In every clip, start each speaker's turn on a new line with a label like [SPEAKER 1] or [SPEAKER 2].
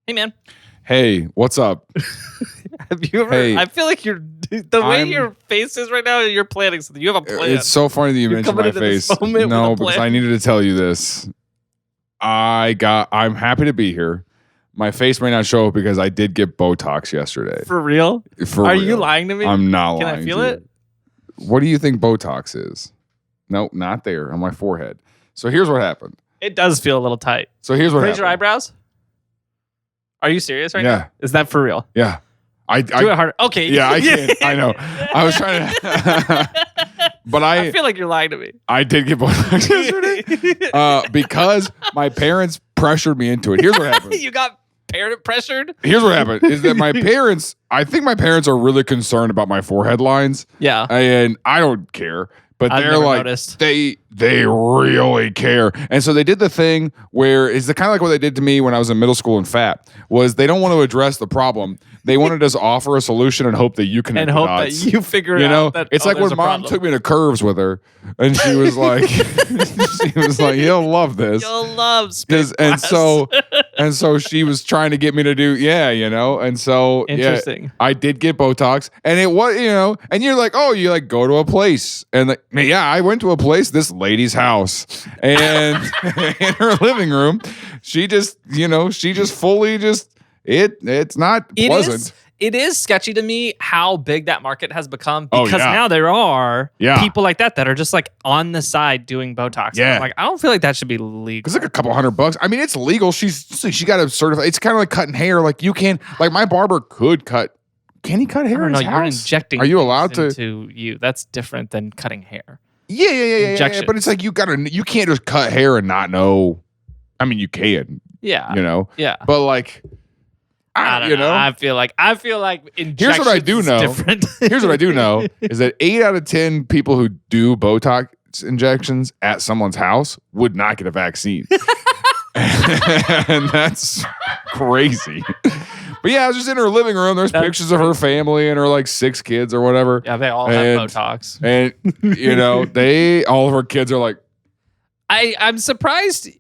[SPEAKER 1] Hey, man.
[SPEAKER 2] Hey, what's up?
[SPEAKER 1] Have you ever?
[SPEAKER 2] Hey.
[SPEAKER 1] I feel like way your face is right now. You're planning something. You have a plan.
[SPEAKER 2] It's so funny that you mentioned my
[SPEAKER 1] coming into this
[SPEAKER 2] face.
[SPEAKER 1] moment with
[SPEAKER 2] No,
[SPEAKER 1] a
[SPEAKER 2] because
[SPEAKER 1] plan.
[SPEAKER 2] I needed to tell you this. I'm happy to be here. My face may not show up because I did get Botox yesterday.
[SPEAKER 1] For real? Are you lying to me?
[SPEAKER 2] I'm not
[SPEAKER 1] Can
[SPEAKER 2] lying.
[SPEAKER 1] I feel
[SPEAKER 2] to you.
[SPEAKER 1] it?
[SPEAKER 2] What do you think Botox is? Nope, not there on my forehead. So here's what happened.
[SPEAKER 1] It does feel a little tight.
[SPEAKER 2] So here's what
[SPEAKER 1] Raise
[SPEAKER 2] happened.
[SPEAKER 1] your eyebrows. Are you serious right
[SPEAKER 2] Yeah.
[SPEAKER 1] now? Is that for real?
[SPEAKER 2] Yeah.
[SPEAKER 1] Do it harder. Okay.
[SPEAKER 2] Yeah, I can. I know. I was trying to. But
[SPEAKER 1] I feel like you're lying to me.
[SPEAKER 2] I did get Botox yesterday because my parents pressured me into it. Here's what happened.
[SPEAKER 1] You got parent pressured?
[SPEAKER 2] Here's what happened is that I think my parents are really concerned about my forehead lines.
[SPEAKER 1] Yeah.
[SPEAKER 2] And I don't care. But
[SPEAKER 1] I've
[SPEAKER 2] they're
[SPEAKER 1] never
[SPEAKER 2] like,
[SPEAKER 1] noticed.
[SPEAKER 2] they really care. And so they did the thing where it's kind of like what they did to me when I was in middle school and fat, was they don't want to address the problem. They wanted us to offer a solution and hope that you can
[SPEAKER 1] And hope that you figure it out. That,
[SPEAKER 2] it's like when mom took me to Curves with her and she was like, you'll love this.
[SPEAKER 1] You'll love spin
[SPEAKER 2] And
[SPEAKER 1] class.
[SPEAKER 2] so she was trying to get me to do, and so
[SPEAKER 1] Interesting.
[SPEAKER 2] yeah, I did get Botox, and it was, and you're like, oh, you like go to a place, and like, I went to a place, this lady's house, and in her living room, she just fully it's not pleasant.
[SPEAKER 1] It is sketchy to me how big that market has become,
[SPEAKER 2] Oh,
[SPEAKER 1] because
[SPEAKER 2] yeah.
[SPEAKER 1] now there are
[SPEAKER 2] Yeah.
[SPEAKER 1] people like that are just like on the side doing Botox.
[SPEAKER 2] Yeah.
[SPEAKER 1] I'm like, I don't feel like that should be legal.
[SPEAKER 2] It's like a couple $100. I mean, it's legal. She got a certified. It's kind of like cutting hair. Like you can, like my barber could cut. Can he cut hair?
[SPEAKER 1] I don't
[SPEAKER 2] in
[SPEAKER 1] know.
[SPEAKER 2] his
[SPEAKER 1] You're
[SPEAKER 2] house?
[SPEAKER 1] injecting.
[SPEAKER 2] Are you allowed
[SPEAKER 1] things
[SPEAKER 2] to?
[SPEAKER 1] into you? That's different than cutting hair.
[SPEAKER 2] Yeah.
[SPEAKER 1] Injections.
[SPEAKER 2] But it's like you can't just cut hair and not know. I mean, you can.
[SPEAKER 1] Yeah. Yeah.
[SPEAKER 2] But like,
[SPEAKER 1] I don't know. I feel like injections
[SPEAKER 2] Here's what I do know.
[SPEAKER 1] is different.
[SPEAKER 2] Here's what I do know is that 8 out of 10 people who do Botox injections at someone's house would not get a vaccine. And that's crazy. But yeah, I was just in her living room. There's pictures of her family and her like 6 kids or whatever.
[SPEAKER 1] Yeah, they all have Botox.
[SPEAKER 2] And all of her kids are like,
[SPEAKER 1] I'm surprised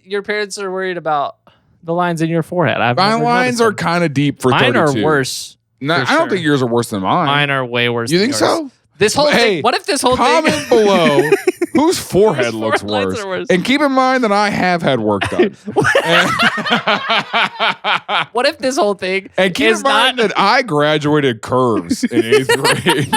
[SPEAKER 1] your parents are worried about the lines in your forehead.
[SPEAKER 2] my lines are kind of deep for
[SPEAKER 1] mine
[SPEAKER 2] 32.
[SPEAKER 1] are worse.
[SPEAKER 2] No, I don't think yours are worse than mine.
[SPEAKER 1] Mine are way worse.
[SPEAKER 2] You
[SPEAKER 1] than
[SPEAKER 2] think
[SPEAKER 1] yours.
[SPEAKER 2] so?
[SPEAKER 1] This whole
[SPEAKER 2] Hey,
[SPEAKER 1] thing. What if this whole
[SPEAKER 2] comment
[SPEAKER 1] thing?
[SPEAKER 2] below whose forehead looks
[SPEAKER 1] forehead lines
[SPEAKER 2] worse.
[SPEAKER 1] are worse.
[SPEAKER 2] And keep in mind that I have had work done.
[SPEAKER 1] What if this whole thing
[SPEAKER 2] And keep
[SPEAKER 1] is
[SPEAKER 2] in mind
[SPEAKER 1] not
[SPEAKER 2] that I graduated Curves in 8th grade.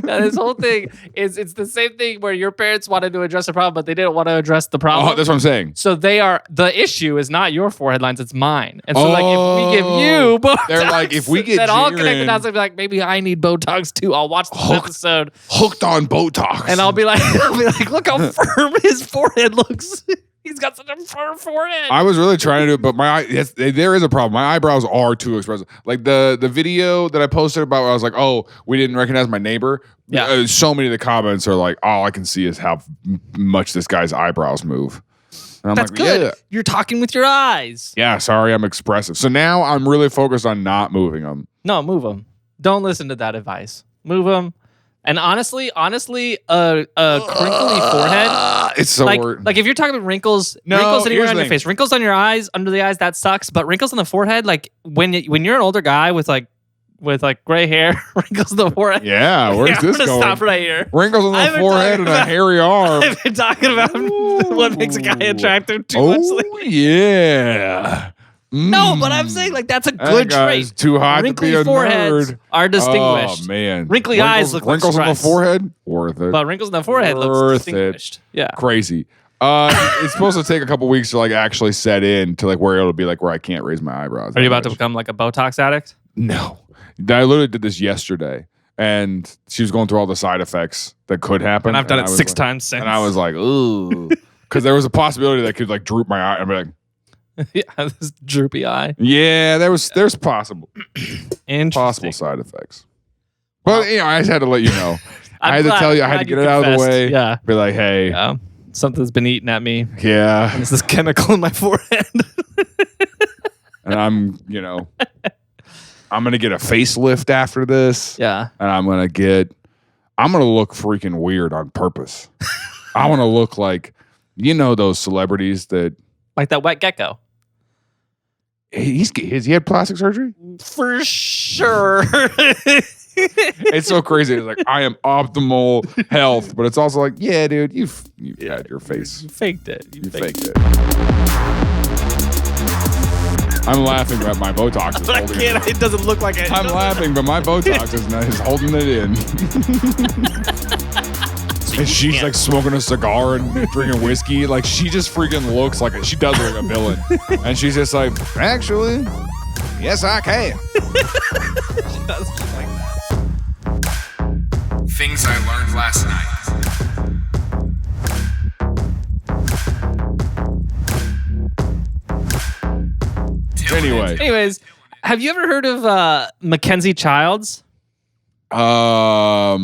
[SPEAKER 1] Now, this whole thing is it's the same thing where your parents wanted to address a problem, but they didn't want to address the problem.
[SPEAKER 2] Oh, that's what I'm saying.
[SPEAKER 1] So the issue is not your forehead lines, it's mine. And so like if we give you Botox,
[SPEAKER 2] They're like, if we get
[SPEAKER 1] then I'll connect the
[SPEAKER 2] Jaren
[SPEAKER 1] dots and be like, maybe I need Botox too. I'll watch this episode
[SPEAKER 2] hooked on Botox.
[SPEAKER 1] and I'll be like, look how firm his forehead looks. He's got such a firm forehead.
[SPEAKER 2] I was really trying to do it, but there is a problem. My eyebrows are too expressive. Like the video that I posted about where I was like, oh, we didn't recognize my neighbor.
[SPEAKER 1] Yeah.
[SPEAKER 2] So many of the comments are like, all I can see is how much this guy's eyebrows move. And I'm
[SPEAKER 1] That's
[SPEAKER 2] like,
[SPEAKER 1] good.
[SPEAKER 2] Yeah.
[SPEAKER 1] You're talking with your eyes.
[SPEAKER 2] Yeah, sorry, I'm expressive. So now I'm really focused on not moving them.
[SPEAKER 1] No, move them. Don't listen to that advice. Move them. And honestly, a crinkly forehead.
[SPEAKER 2] It's so
[SPEAKER 1] like if you're talking about wrinkles anywhere on your face, wrinkles on your eyes, under the eyes, that sucks. But wrinkles on the forehead, like when you're an older guy with gray hair, wrinkles on the forehead.
[SPEAKER 2] Yeah, where's this going?
[SPEAKER 1] Stop right here.
[SPEAKER 2] Wrinkles on the forehead and a hairy arm.
[SPEAKER 1] I've been talking about what makes a guy attractive too much lately.
[SPEAKER 2] Yeah.
[SPEAKER 1] No, but I'm saying like that's a good trait.
[SPEAKER 2] Too hot
[SPEAKER 1] Wrinkly
[SPEAKER 2] to be a
[SPEAKER 1] foreheads
[SPEAKER 2] nerd.
[SPEAKER 1] are distinguished.
[SPEAKER 2] Oh man,
[SPEAKER 1] Wrinkly eyes look like
[SPEAKER 2] wrinkles on the
[SPEAKER 1] stress.
[SPEAKER 2] forehead. Worth it.
[SPEAKER 1] But wrinkles on the forehead looks distinguished. Yeah.
[SPEAKER 2] Crazy. It's supposed to take a couple weeks to like actually set in to like where it'll be like where I can't raise my eyebrows.
[SPEAKER 1] Are you about to become like a Botox addict?
[SPEAKER 2] No. I literally did this yesterday, and she was going through all the side effects that could happen.
[SPEAKER 1] And I've done it 6
[SPEAKER 2] like,
[SPEAKER 1] times since.
[SPEAKER 2] And I was like, ooh, because there was a possibility that could like droop my eye. I'd be like,
[SPEAKER 1] yeah, this droopy eye.
[SPEAKER 2] yeah, there's possible
[SPEAKER 1] Interesting.
[SPEAKER 2] side effects. But I just had to let you know. I had to tell you. I had to get it out of the
[SPEAKER 1] confessed.
[SPEAKER 2] way.
[SPEAKER 1] Yeah.
[SPEAKER 2] Be like, hey,
[SPEAKER 1] something's been eating at me.
[SPEAKER 2] yeah,
[SPEAKER 1] There's this chemical in my forehead.
[SPEAKER 2] and I'm gonna get a facelift after this.
[SPEAKER 1] Yeah.
[SPEAKER 2] And I'm gonna look freaking weird on purpose. I want to look like those celebrities that
[SPEAKER 1] Like that wet gecko.
[SPEAKER 2] Has he had plastic surgery?
[SPEAKER 1] For sure.
[SPEAKER 2] It's so crazy. It's like, I am optimal health, but it's also like, yeah, dude, you've had your face.
[SPEAKER 1] You faked it.
[SPEAKER 2] You faked it. I'm laughing, but my Botox is holding it.
[SPEAKER 1] It doesn't look like it.
[SPEAKER 2] I'm laughing, but my Botox is holding it in. And she's like smoking a cigar and drinking whiskey. Like, she just freaking looks like she does look like a villain. And she's just like, actually, yes, I can.
[SPEAKER 1] She does look like that.
[SPEAKER 2] Things I learned last night.
[SPEAKER 1] Anyways, have you ever heard of MacKenzie-Childs?
[SPEAKER 2] A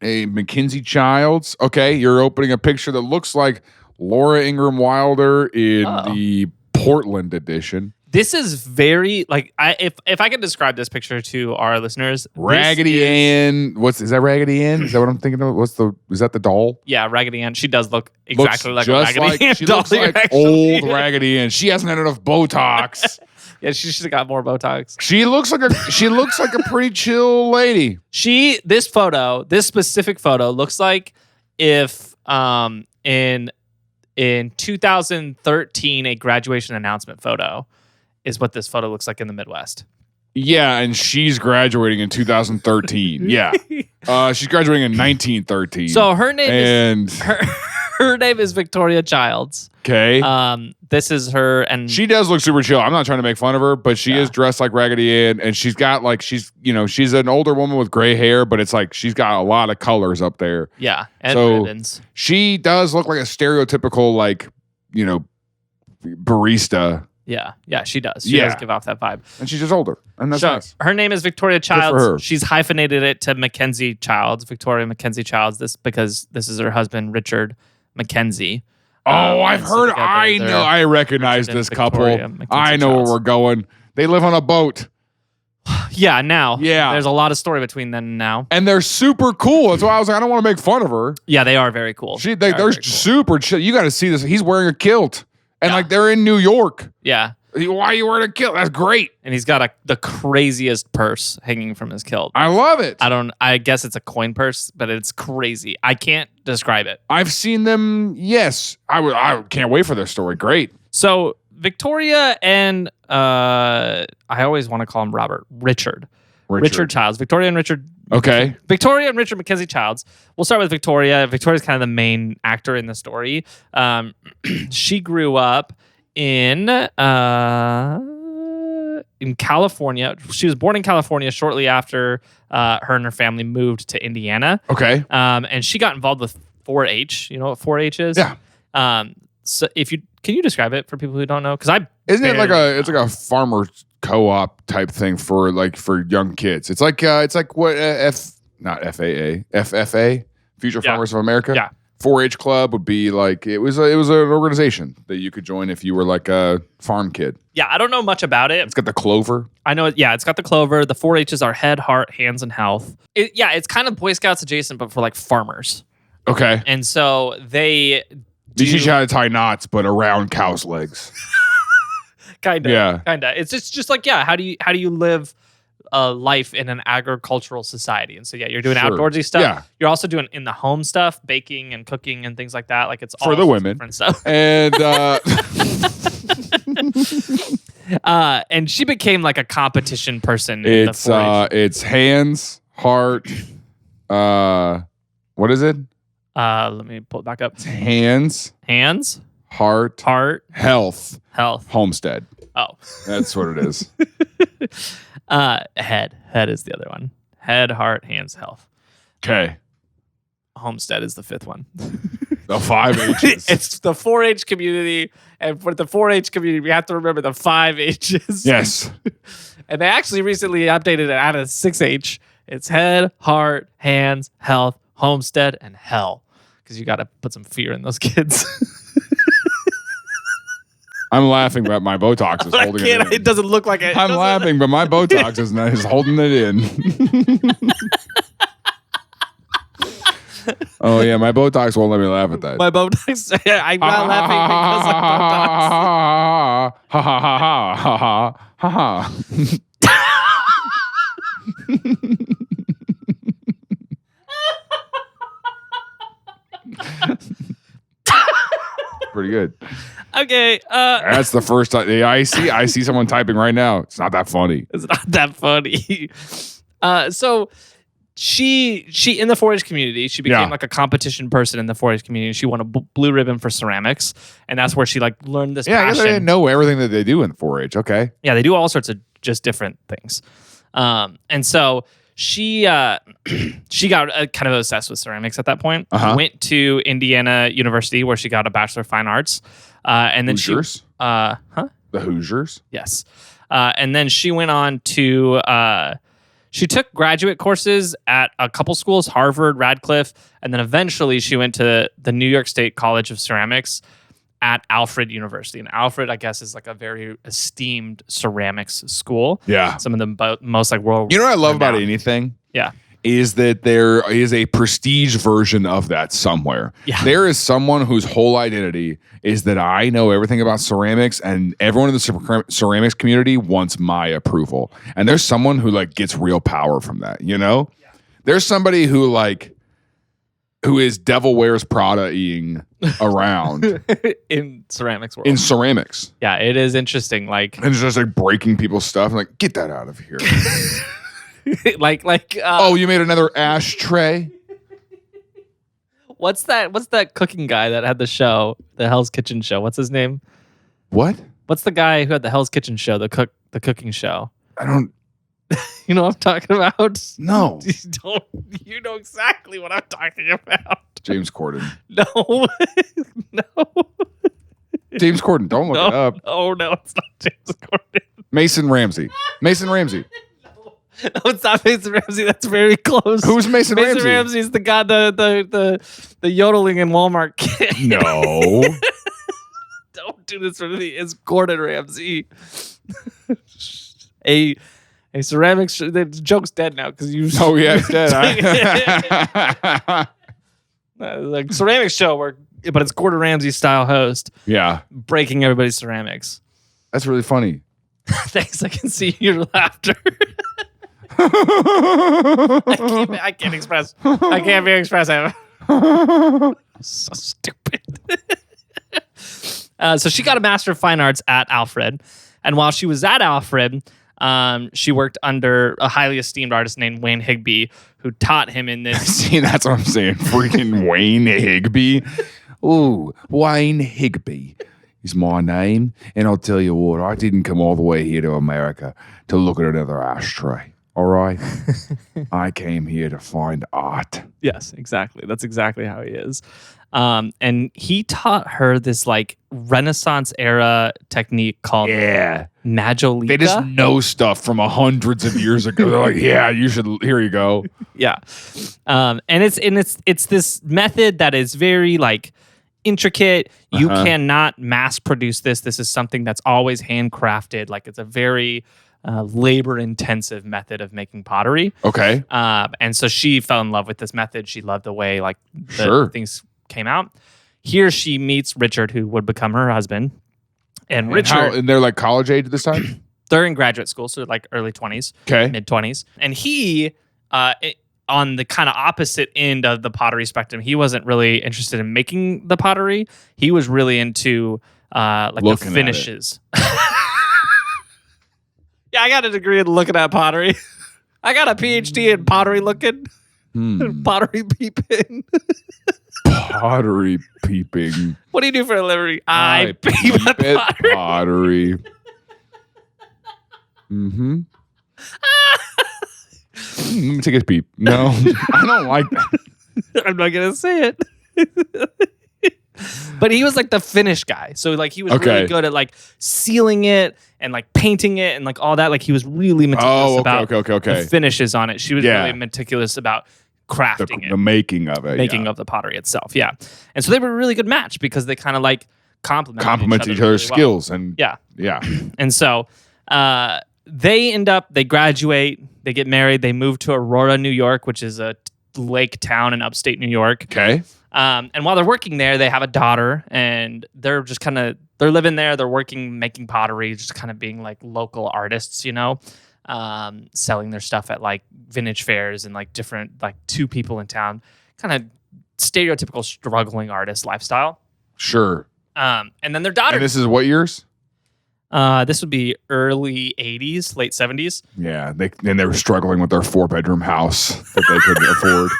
[SPEAKER 2] MacKenzie-Childs. Okay, you're opening a picture that looks like Laura Ingraham Wilder in the Portland edition.
[SPEAKER 1] This is very like if I could describe this picture to our listeners,
[SPEAKER 2] Raggedy Ann. Is that Raggedy Ann? Is that what I'm thinking of? Is that the doll?
[SPEAKER 1] Yeah, Raggedy Ann. She does look exactly like a
[SPEAKER 2] just
[SPEAKER 1] Raggedy Ann.
[SPEAKER 2] She looks like old Raggedy Ann. She hasn't had enough Botox.
[SPEAKER 1] Yeah, she should have got more Botox.
[SPEAKER 2] She looks like a pretty chill lady.
[SPEAKER 1] This specific photo looks like if in 2013 a graduation announcement photo is what this photo looks like in the Midwest.
[SPEAKER 2] Yeah, and she's graduating in 2013. Yeah. She's graduating in 1913.
[SPEAKER 1] So her name is her name is Victoria Childs.
[SPEAKER 2] Okay.
[SPEAKER 1] This is her, and
[SPEAKER 2] she does look super chill. I'm not trying to make fun of her, but she is dressed like Raggedy Ann, and she's got like she's an older woman with gray hair, but it's like she's got a lot of colors up there.
[SPEAKER 1] Yeah, and ribbons.
[SPEAKER 2] She does look like a stereotypical barista.
[SPEAKER 1] Yeah, she does. She does give off that vibe.
[SPEAKER 2] And she's just older. And that's nice.
[SPEAKER 1] Her name is Victoria Childs. She's hyphenated it to MacKenzie-Childs, Victoria MacKenzie-Childs, because this is her husband, Richard MacKenzie.
[SPEAKER 2] Oh, I've heard. I recognize this couple. I know where we're going. They live on a boat.
[SPEAKER 1] Yeah, now.
[SPEAKER 2] Yeah.
[SPEAKER 1] There's a lot of story between then and now.
[SPEAKER 2] And they're super cool. That's why I was like, I don't want to make fun of her.
[SPEAKER 1] Yeah, they are very cool.
[SPEAKER 2] They're super chill. You got to see this. He's wearing a kilt. And they're in New York.
[SPEAKER 1] Yeah.
[SPEAKER 2] Why are you wearing a kilt? That's great.
[SPEAKER 1] And he's got the craziest purse hanging from his kilt.
[SPEAKER 2] I love it.
[SPEAKER 1] I guess it's a coin purse, but it's crazy. I can't describe it.
[SPEAKER 2] I've seen them. Yes. I can't wait for their story. Great.
[SPEAKER 1] So Victoria and I always want to call him Richard Childs. Victoria and Richard.
[SPEAKER 2] Okay.
[SPEAKER 1] Victoria and Richard MacKenzie-Childs. We'll start with Victoria. Victoria's kind of the main actor in the story. She grew up in California. She was born in California shortly after her and her family moved to Indiana.
[SPEAKER 2] Okay.
[SPEAKER 1] And she got involved with 4-H. You know what 4-H is?
[SPEAKER 2] Yeah.
[SPEAKER 1] So can you describe it for people who don't know? Because
[SPEAKER 2] isn't it like it's like a farmer co-op type thing for young kids? It's like what not FAA, FFA, Future Farmers of America.
[SPEAKER 1] Yeah.
[SPEAKER 2] 4-H club would be like it was an organization that you could join if you were like a farm kid.
[SPEAKER 1] Yeah, I don't know much about it.
[SPEAKER 2] It's got the clover.
[SPEAKER 1] I know it. Yeah, it's got the clover. The 4-H's are head, heart, hands, and health. It's kind of Boy Scouts adjacent, but for like farmers.
[SPEAKER 2] Okay.
[SPEAKER 1] And so they
[SPEAKER 2] teach you how to tie knots, but around cows' legs.
[SPEAKER 1] Kinda.
[SPEAKER 2] Yeah.
[SPEAKER 1] Kinda. It's just like, how do you live a life in an agricultural society? And so you're doing outdoorsy stuff. Yeah. You're also doing in the home stuff, baking and cooking and things like that. Like it's all
[SPEAKER 2] for the women
[SPEAKER 1] different stuff.
[SPEAKER 2] And
[SPEAKER 1] and she became like a competition person.
[SPEAKER 2] It's hands, heart. What is it?
[SPEAKER 1] Let me pull it back up.
[SPEAKER 2] It's hands, heart, health, homestead.
[SPEAKER 1] Oh,
[SPEAKER 2] that's what it is.
[SPEAKER 1] Head is the other one. Head, heart, hands, health.
[SPEAKER 2] Okay.
[SPEAKER 1] Homestead is the fifth one.
[SPEAKER 2] The 5 H's.
[SPEAKER 1] It's the 4-H community, and for the 4-H community, we have to remember the 5 H's.
[SPEAKER 2] Yes.
[SPEAKER 1] And they actually recently updated it out of 6-H. It's head, heart, hands, health, homestead, and hell. Because you got to put some fear in those kids.
[SPEAKER 2] I'm laughing, but my Botox is holding it in.
[SPEAKER 1] It doesn't look like it.
[SPEAKER 2] I'm laughing, but my Botox is holding it in. Oh yeah, my Botox won't let me laugh at that.
[SPEAKER 1] My Botox. I'm not laughing because of Botox.
[SPEAKER 2] Ha ha ha ha ha ha ha. Pretty good.
[SPEAKER 1] Okay.
[SPEAKER 2] That's the first time I see someone typing right now. It's not that funny.
[SPEAKER 1] It's not that funny. So she in the 4-H community, she became like a competition person in the 4-H community. She won a blue ribbon for ceramics, and that's where she like learned this passion.
[SPEAKER 2] I guess I didn't know everything that they do in 4-H. Okay.
[SPEAKER 1] Yeah, they do all sorts of just different things. And so she got kind of obsessed with ceramics at that point. Went to Indiana University where she got a Bachelor of Fine Arts. And then
[SPEAKER 2] Hoosiers?
[SPEAKER 1] The
[SPEAKER 2] Hoosiers?
[SPEAKER 1] Yes. And then she went on to she took graduate courses at a couple schools, Harvard, Radcliffe, and then eventually she went to the New York State College of Ceramics at Alfred University. And Alfred, I guess, is like a very esteemed ceramics school.
[SPEAKER 2] Yeah.
[SPEAKER 1] Some of the most like world.
[SPEAKER 2] You know what I love about anything?
[SPEAKER 1] Yeah.
[SPEAKER 2] Is that there is a prestige version of that somewhere.
[SPEAKER 1] Yeah.
[SPEAKER 2] There is someone whose whole identity is that I know everything about ceramics and everyone in the ceramics community wants my approval. And there's someone who like gets real power from that, you know? Yeah. There's somebody who is Devil Wears Prada-ing around.
[SPEAKER 1] In ceramics world.
[SPEAKER 2] In ceramics.
[SPEAKER 1] Yeah, it is interesting. Like,
[SPEAKER 2] and it's just like breaking people's stuff. And like, get that out of here.
[SPEAKER 1] Oh,
[SPEAKER 2] you made another ashtray?
[SPEAKER 1] What's that cooking guy that had the show, the Hell's Kitchen show? What's his name?
[SPEAKER 2] What?
[SPEAKER 1] What's the guy who had the Hell's Kitchen show, the cooking show?
[SPEAKER 2] I don't.
[SPEAKER 1] You know what I'm talking about?
[SPEAKER 2] No.
[SPEAKER 1] You know exactly what I'm talking about.
[SPEAKER 2] James Corden.
[SPEAKER 1] No. No.
[SPEAKER 2] James Corden. Don't look it up.
[SPEAKER 1] Oh, no, it's not James Corden.
[SPEAKER 2] Mason Ramsey.
[SPEAKER 1] No, it's not Mason Ramsey. That's very close.
[SPEAKER 2] Who's Mason Ramsey?
[SPEAKER 1] Mason Ramsey's the guy, the yodeling in Walmart kid.
[SPEAKER 2] No.
[SPEAKER 1] Don't do this for me. It's Gordon Ramsay. a ceramics. The joke's dead now because you.
[SPEAKER 2] Oh yeah, it's dead.
[SPEAKER 1] Like ceramics show but it's Gordon Ramsay style host.
[SPEAKER 2] Yeah,
[SPEAKER 1] breaking everybody's ceramics.
[SPEAKER 2] That's really funny.
[SPEAKER 1] Thanks. I can see your laughter. I can't express. I can't be expressive. So stupid. So she got a Master of Fine Arts at Alfred, and while she was at Alfred, she worked under a highly esteemed artist named Wayne Higby, who taught him in this.
[SPEAKER 2] See, that's what I'm saying. Freaking Wayne Higby. Ooh, Wayne Higby is my name, and I'll tell you what, I didn't come all the way here to America to look at another ashtray. All right. I came here to find art.
[SPEAKER 1] Yes, exactly. That's exactly how he is. And he taught her this like Renaissance era technique called Magelica.
[SPEAKER 2] They just know stuff from hundreds of years ago. They're like, yeah, here you go.
[SPEAKER 1] Yeah. And it's this method that is very like intricate. You cannot mass produce this. This is something that's always handcrafted. Like it's a very labor-intensive method of making pottery.
[SPEAKER 2] Okay.
[SPEAKER 1] And so she fell in love with this method. She loved the way like the things came out. Here she meets Richard, who would become her husband. And Richard,
[SPEAKER 2] and they're like college age this time?
[SPEAKER 1] They're in graduate school, so like early 20s, mid 20s. And he, on the kind of opposite end of the pottery spectrum, he wasn't really interested in making the pottery. He was really into like looking the finishes. Yeah, I got a degree in looking at pottery. I got a PhD in pottery looking. Pottery peeping.
[SPEAKER 2] Pottery peeping.
[SPEAKER 1] What do you do for a living? I peep at pottery.
[SPEAKER 2] Mm-hmm. Let me take a peep. No, I don't like that.
[SPEAKER 1] I'm not going to say it. But he was like the finish guy. So like he was really good at like sealing it and like painting it and like all that. Like he was really meticulous about the finishes on it. She was really meticulous about crafting
[SPEAKER 2] the making of it.
[SPEAKER 1] Making of the pottery itself. Yeah. And so they were a really good match because they kind of like complement
[SPEAKER 2] each other's skills. And
[SPEAKER 1] yeah.
[SPEAKER 2] Yeah.
[SPEAKER 1] And so they graduate, they get married, they move to Aurora, New York, which is a lake town in upstate New York.
[SPEAKER 2] Okay.
[SPEAKER 1] And while they're working there, they have a daughter, and they're just they're living there. They're working, making pottery, just kind of being like local artists, selling their stuff at like vintage fairs and like different, like 2 people in town, kind of stereotypical struggling artist lifestyle.
[SPEAKER 2] Sure.
[SPEAKER 1] And then their daughter.
[SPEAKER 2] And this is what years?
[SPEAKER 1] This would be early 80s, late 70s.
[SPEAKER 2] Yeah. They were struggling with their 4-bedroom house that they couldn't afford.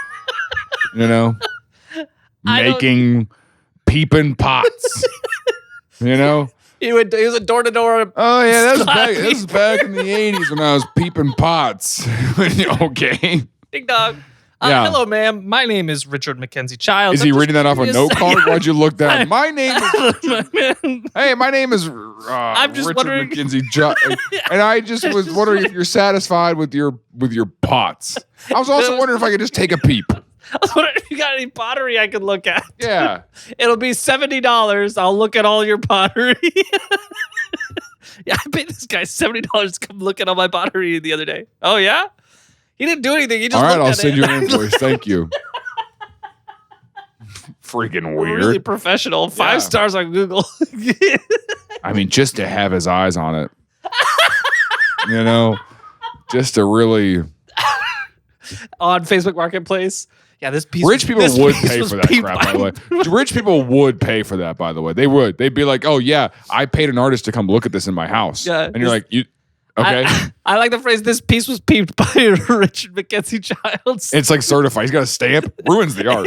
[SPEAKER 2] Making peeping pots.
[SPEAKER 1] He was a door-to-door.
[SPEAKER 2] Oh yeah, this is back in the 80s when I was peeping pots. Okay.
[SPEAKER 1] Ding dong.
[SPEAKER 2] Yeah.
[SPEAKER 1] Hello, ma'am. My name is Richard MacKenzie-Childs.
[SPEAKER 2] Is he reading that off a note card? Why'd you look down? My name is... Hey, my name is
[SPEAKER 1] I'm just
[SPEAKER 2] Richard
[SPEAKER 1] wondering...
[SPEAKER 2] MacKenzie-Childs. And I just was wondering if you're satisfied with your pots. I was also wondering if I could just take a peep.
[SPEAKER 1] I was wondering if you got any pottery I could look at.
[SPEAKER 2] Yeah.
[SPEAKER 1] It'll be $70. I'll look at all your pottery. Yeah, I paid this guy $70 to come look at all my pottery the other day. Oh, yeah? He didn't do anything. He just
[SPEAKER 2] all right,
[SPEAKER 1] looked
[SPEAKER 2] I'll
[SPEAKER 1] at
[SPEAKER 2] send
[SPEAKER 1] it.
[SPEAKER 2] you an invoice. Thank you. Freaking weird.
[SPEAKER 1] Really professional. 5 stars on Google.
[SPEAKER 2] I mean, just to have his eyes on it. Just to really...
[SPEAKER 1] On Facebook Marketplace. Yeah, this piece.
[SPEAKER 2] Rich people would pay for that
[SPEAKER 1] peeped
[SPEAKER 2] crap, by the way. Rich people would pay for that, by the way. They would. They'd be like, oh, yeah, I paid an artist to come look at this in my house.
[SPEAKER 1] Yeah,
[SPEAKER 2] and you're like, you okay?
[SPEAKER 1] I like the phrase, this piece was peeped by Richard MacKenzie-Childs.
[SPEAKER 2] It's like certified. He's got a stamp. Ruins the art.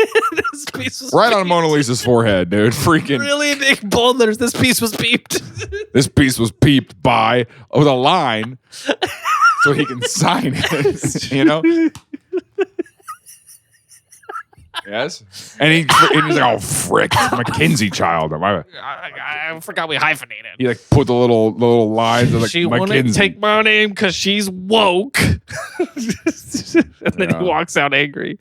[SPEAKER 1] This piece was
[SPEAKER 2] right
[SPEAKER 1] peeped.
[SPEAKER 2] on Mona Lisa's forehead, dude. Freaking.
[SPEAKER 1] Really big bold letters. This piece was peeped.
[SPEAKER 2] This piece was peeped by with a line so he can sign it, Yes, and he's like, "Oh frick, MacKenzie-Child."
[SPEAKER 1] I forgot we hyphenated.
[SPEAKER 2] He like put the little lines of like
[SPEAKER 1] she wouldn't
[SPEAKER 2] MacKenzie.
[SPEAKER 1] take my name because she's woke. And then he walks out angry.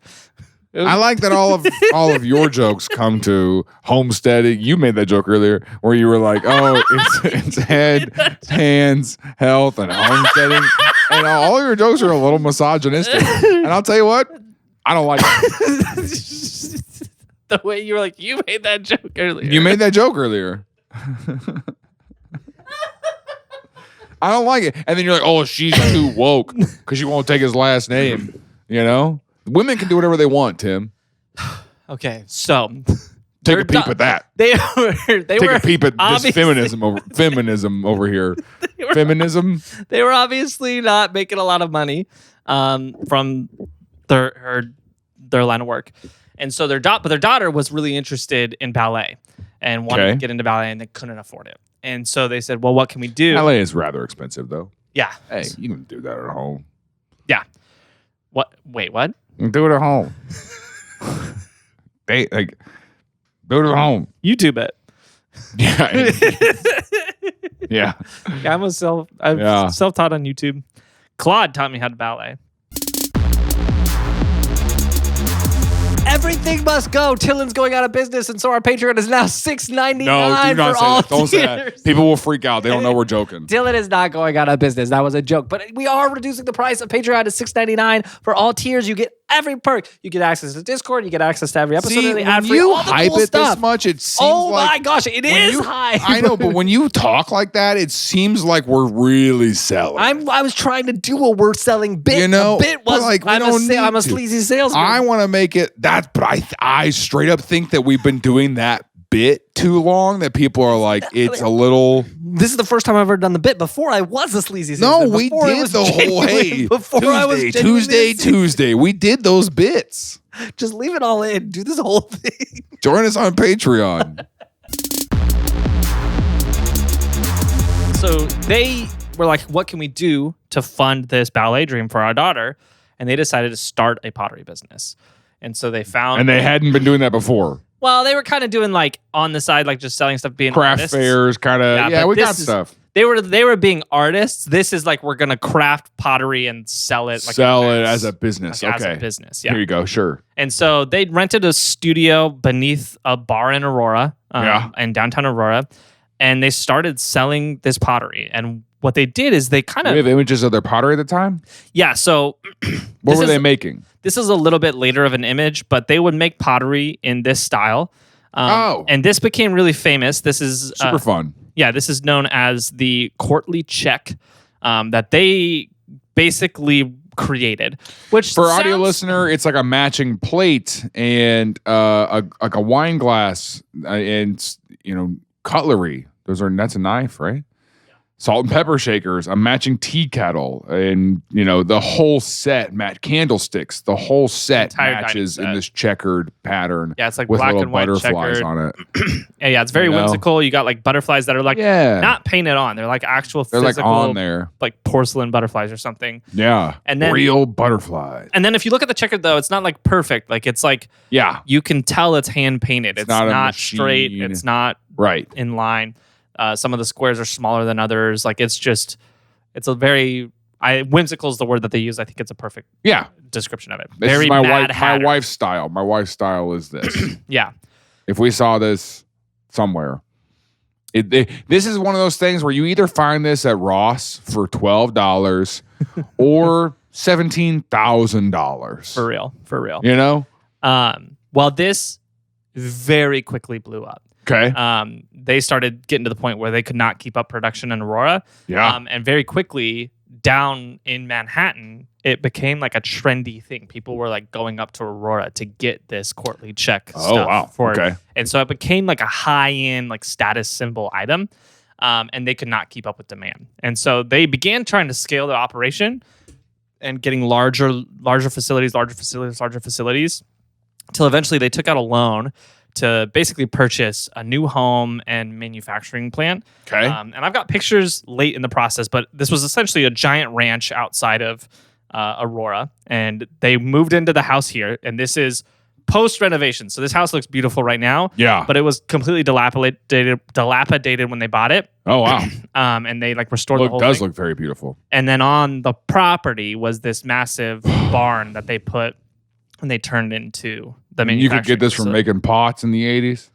[SPEAKER 2] I like that all of your jokes come to homesteading. You made that joke earlier where you were like, "Oh, it's head, hands, health, and homesteading," and all your jokes are a little misogynistic. And I'll tell you what. I don't like it.
[SPEAKER 1] The way you were like, you made that joke earlier.
[SPEAKER 2] You made that joke earlier. I don't like it. And then you're like, oh, she's too woke because she won't take his last name. Women can do whatever they want, Tim.
[SPEAKER 1] Okay, so
[SPEAKER 2] take a peep at that.
[SPEAKER 1] They
[SPEAKER 2] take a peep at this feminism over here. Feminism.
[SPEAKER 1] They were obviously not making a lot of money from their line of work, and so their daughter was really interested in ballet and wanted to get into ballet, and they couldn't afford it. And so they said, "Well, what can we do?"
[SPEAKER 2] Ballet is rather expensive, though.
[SPEAKER 1] Yeah.
[SPEAKER 2] Hey, you can do that at home.
[SPEAKER 1] Yeah. What? Wait, what?
[SPEAKER 2] You can do it at home. Do it at home.
[SPEAKER 1] YouTube it.
[SPEAKER 2] Yeah. Yeah.
[SPEAKER 1] I'm self-taught on YouTube. Claude taught me how to ballet. Everything must go. TILLN's going out of business, and so our Patreon is now $6.99
[SPEAKER 2] No, do not
[SPEAKER 1] for
[SPEAKER 2] say
[SPEAKER 1] all
[SPEAKER 2] that. Don't say that.
[SPEAKER 1] tiers.
[SPEAKER 2] People will freak out. They don't know we're joking.
[SPEAKER 1] TILLN is not going out of business. That was a joke. But we are reducing the price of Patreon to $6.99 for all tiers. You get every perk. You get access to Discord. You get access to every episode.
[SPEAKER 2] See,
[SPEAKER 1] of the
[SPEAKER 2] when
[SPEAKER 1] ad-free,
[SPEAKER 2] you
[SPEAKER 1] all the
[SPEAKER 2] hype
[SPEAKER 1] cool
[SPEAKER 2] it
[SPEAKER 1] stuff.
[SPEAKER 2] this much, it seems
[SPEAKER 1] my
[SPEAKER 2] like...
[SPEAKER 1] gosh, it is high.
[SPEAKER 2] I know, but when you talk like that, it seems like we're really selling.
[SPEAKER 1] I was trying to do a we're selling bit.
[SPEAKER 2] The
[SPEAKER 1] bit was
[SPEAKER 2] like,
[SPEAKER 1] I'm a sleazy salesman.
[SPEAKER 2] I want to make it that, but I straight up think that we've been doing that bit too long, that people are like, it's a little...
[SPEAKER 1] This is the first time I've ever done the bit. Before I was a sleazy salesman.
[SPEAKER 2] No, we did the whole, hey, Tuesday. We did those bits.
[SPEAKER 1] Just leave it all in. Do this whole thing.
[SPEAKER 2] Join us on Patreon.
[SPEAKER 1] So they were like, what can we do to fund this ballet dream for our daughter? And they decided to start a pottery business. And so they found...
[SPEAKER 2] And they hadn't been doing that before.
[SPEAKER 1] Well, they were kind of doing like on the side, like just selling stuff, being
[SPEAKER 2] craft
[SPEAKER 1] artists.
[SPEAKER 2] fairs, kind of. Yeah, we got stuff.
[SPEAKER 1] They were being artists. This is like, we're going to craft pottery and sell it. Like
[SPEAKER 2] sell it as a business.
[SPEAKER 1] Like
[SPEAKER 2] okay.
[SPEAKER 1] As a business. Yeah.
[SPEAKER 2] Here you go. Sure.
[SPEAKER 1] And so they rented a studio beneath a bar in Aurora, in downtown Aurora. And they started selling this pottery. And what they did is they kind
[SPEAKER 2] We
[SPEAKER 1] of
[SPEAKER 2] have images of their pottery at the time.
[SPEAKER 1] yeah. So
[SPEAKER 2] What were they making?
[SPEAKER 1] this is a little bit later of an image, but they would make pottery in this style. And this became really famous. This is
[SPEAKER 2] Super fun.
[SPEAKER 1] Yeah, this is known as the courtly check that they basically created. Which
[SPEAKER 2] For audio listener, it's like a matching plate and like a wine glass and cutlery. That's a knife, right? Salt and pepper shakers, a matching tea kettle, and the whole set, candlesticks. The whole set matches in this checkered pattern.
[SPEAKER 1] Yeah, it's like
[SPEAKER 2] with
[SPEAKER 1] black
[SPEAKER 2] little
[SPEAKER 1] and white
[SPEAKER 2] butterflies
[SPEAKER 1] checkered.
[SPEAKER 2] on it.
[SPEAKER 1] Yeah, it's very whimsical. You got like butterflies that are like not painted on. They're like actual physical,
[SPEAKER 2] like on there,
[SPEAKER 1] like porcelain butterflies or something.
[SPEAKER 2] Yeah,
[SPEAKER 1] and then
[SPEAKER 2] real butterflies.
[SPEAKER 1] And then if you look at the checkered though, it's not like perfect. Like it's like you can tell it's hand painted. It's not straight. It's not in line. Some of the squares are smaller than others. Like it's a very whimsical is the word that they use. I think it's a perfect description of it.
[SPEAKER 2] This
[SPEAKER 1] very
[SPEAKER 2] is
[SPEAKER 1] my
[SPEAKER 2] wife's style. My wife's style is this.
[SPEAKER 1] Yeah.
[SPEAKER 2] If we saw this somewhere, this is one of those things where you either find this at Ross for $12 or $17,000.
[SPEAKER 1] For real.
[SPEAKER 2] Well,
[SPEAKER 1] this very quickly blew up.
[SPEAKER 2] Okay.
[SPEAKER 1] They started getting to the point where they could not keep up production in Aurora.
[SPEAKER 2] Yeah.
[SPEAKER 1] And very quickly down in Manhattan, it became like a trendy thing. People were like going up to Aurora to get this courtly check stuff.
[SPEAKER 2] Okay.
[SPEAKER 1] And so it became like a high-end like status symbol item. And they could not keep up with demand. And so they began trying to scale their operation and getting larger facilities, until eventually they took out a loan to basically purchase a new home and manufacturing plant.
[SPEAKER 2] Okay.
[SPEAKER 1] And I've got pictures late in the process, but this was essentially a giant ranch outside of Aurora. And they moved into the house here. And this is post-renovation. So this house looks beautiful right now.
[SPEAKER 2] Yeah.
[SPEAKER 1] But it was completely dilapidated when they bought it.
[SPEAKER 2] Oh, wow.
[SPEAKER 1] And they like restored the whole
[SPEAKER 2] thing. It does
[SPEAKER 1] thing.
[SPEAKER 2] look very beautiful.
[SPEAKER 1] And then on the property was this massive barn that they put and they turned into the manufacturing.
[SPEAKER 2] You could get this from making pots in the 80s.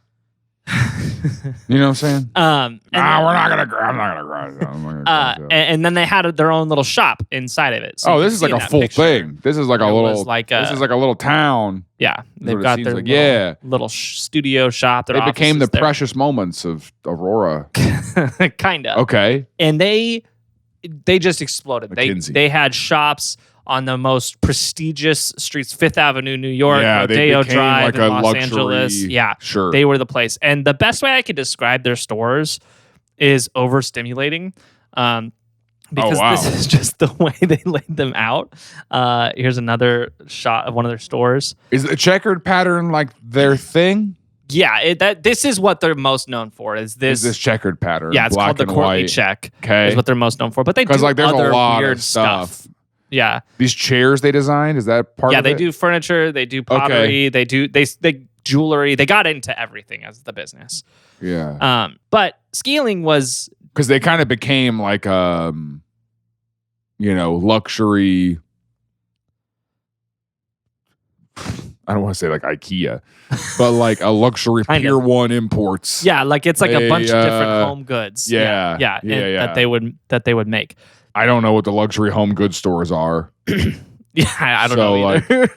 [SPEAKER 2] You know what I'm saying? I'm not gonna grind.
[SPEAKER 1] And then they had their own little shop inside of it.
[SPEAKER 2] So this is like a full thing. This is like a little. This is like a little town.
[SPEAKER 1] Yeah, they've got their little studio shop.
[SPEAKER 2] They became the precious moments of Aurora.
[SPEAKER 1] Kind of.
[SPEAKER 2] Okay.
[SPEAKER 1] And they just exploded. They had shops on the most prestigious streets, Fifth Avenue, New York, Rodeo Drive, in Los Angeles. Yeah,
[SPEAKER 2] sure.
[SPEAKER 1] They were the place. And the best way I could describe their stores is overstimulating. Because this is just the way they laid them out. Here's another shot of one of their stores.
[SPEAKER 2] Is the checkered pattern like their thing?
[SPEAKER 1] Yeah, this is what they're most known for. Is this
[SPEAKER 2] checkered pattern?
[SPEAKER 1] Yeah, it's called the courtly check.
[SPEAKER 2] Okay,
[SPEAKER 1] is what they're most known for. But they do
[SPEAKER 2] like there's
[SPEAKER 1] other
[SPEAKER 2] a lot
[SPEAKER 1] weird
[SPEAKER 2] of stuff.
[SPEAKER 1] Yeah.
[SPEAKER 2] These chairs they designed, is that part of it?
[SPEAKER 1] Yeah, they do furniture, they do pottery, they jewelry. They got into everything as the business.
[SPEAKER 2] Yeah.
[SPEAKER 1] But scaling was
[SPEAKER 2] because they kind of became like luxury. I don't want to say like IKEA, but like a luxury Pier 1 Imports.
[SPEAKER 1] Yeah, like it's like a bunch of different home goods. That they would make.
[SPEAKER 2] I don't know what the luxury home goods stores are.
[SPEAKER 1] I don't know either.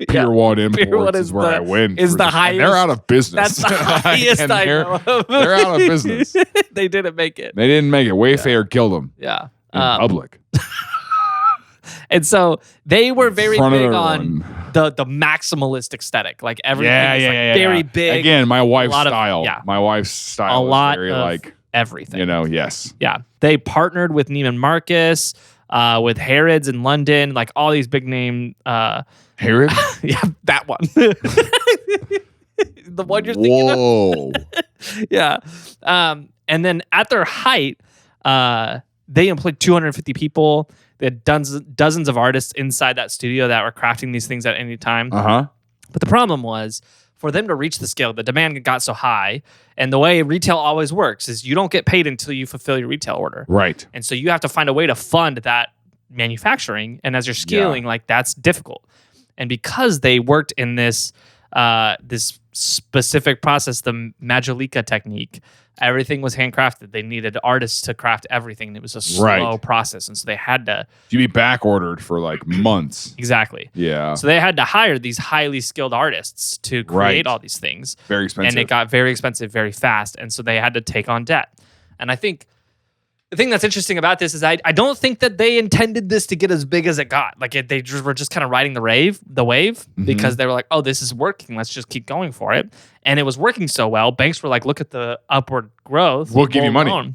[SPEAKER 2] Pier 1 Imports is where I win.
[SPEAKER 1] Is the highest?
[SPEAKER 2] They're out of business.
[SPEAKER 1] That's the highest I know of.
[SPEAKER 2] They're out of business.
[SPEAKER 1] They didn't make it.
[SPEAKER 2] They didn't make it. Wayfair killed them.
[SPEAKER 1] Yeah.
[SPEAKER 2] In public.
[SPEAKER 1] And so they were very big on the maximalist aesthetic. Like everything is very big.
[SPEAKER 2] Again, my wife's style. My wife's style is very like
[SPEAKER 1] everything.
[SPEAKER 2] Yes.
[SPEAKER 1] Yeah. They partnered with Neiman Marcus, with Harrods in London, like all these big name
[SPEAKER 2] Harrods?
[SPEAKER 1] Yeah, that one. The one you're thinking of. Yeah. And then at their height, they employed 250 people. They had dozens of artists inside that studio that were crafting these things at any time.
[SPEAKER 2] Uh-huh.
[SPEAKER 1] But the problem was, for them to reach the scale, the demand got so high. And the way retail always works is you don't get paid until you fulfill your retail order.
[SPEAKER 2] Right.
[SPEAKER 1] And so you have to find a way to fund that manufacturing. And as you're scaling, like that's difficult. And because they worked in this specific process, the Magelica technique, Everything was handcrafted. They needed artists to craft everything. It was a slow process. And so they had to...
[SPEAKER 2] You'd be back ordered for like months.
[SPEAKER 1] Exactly.
[SPEAKER 2] Yeah.
[SPEAKER 1] So they had to hire these highly skilled artists to create all these things.
[SPEAKER 2] Very expensive.
[SPEAKER 1] And it got very expensive very fast. And so they had to take on debt. And I think the thing that's interesting about this is I don't think that they intended this to get as big as it got. Like they were just kind of riding the wave because they were like, oh, this is working. Let's just keep going for it. And it was working so well. Banks were like, look at the upward growth.
[SPEAKER 2] We'll give you money.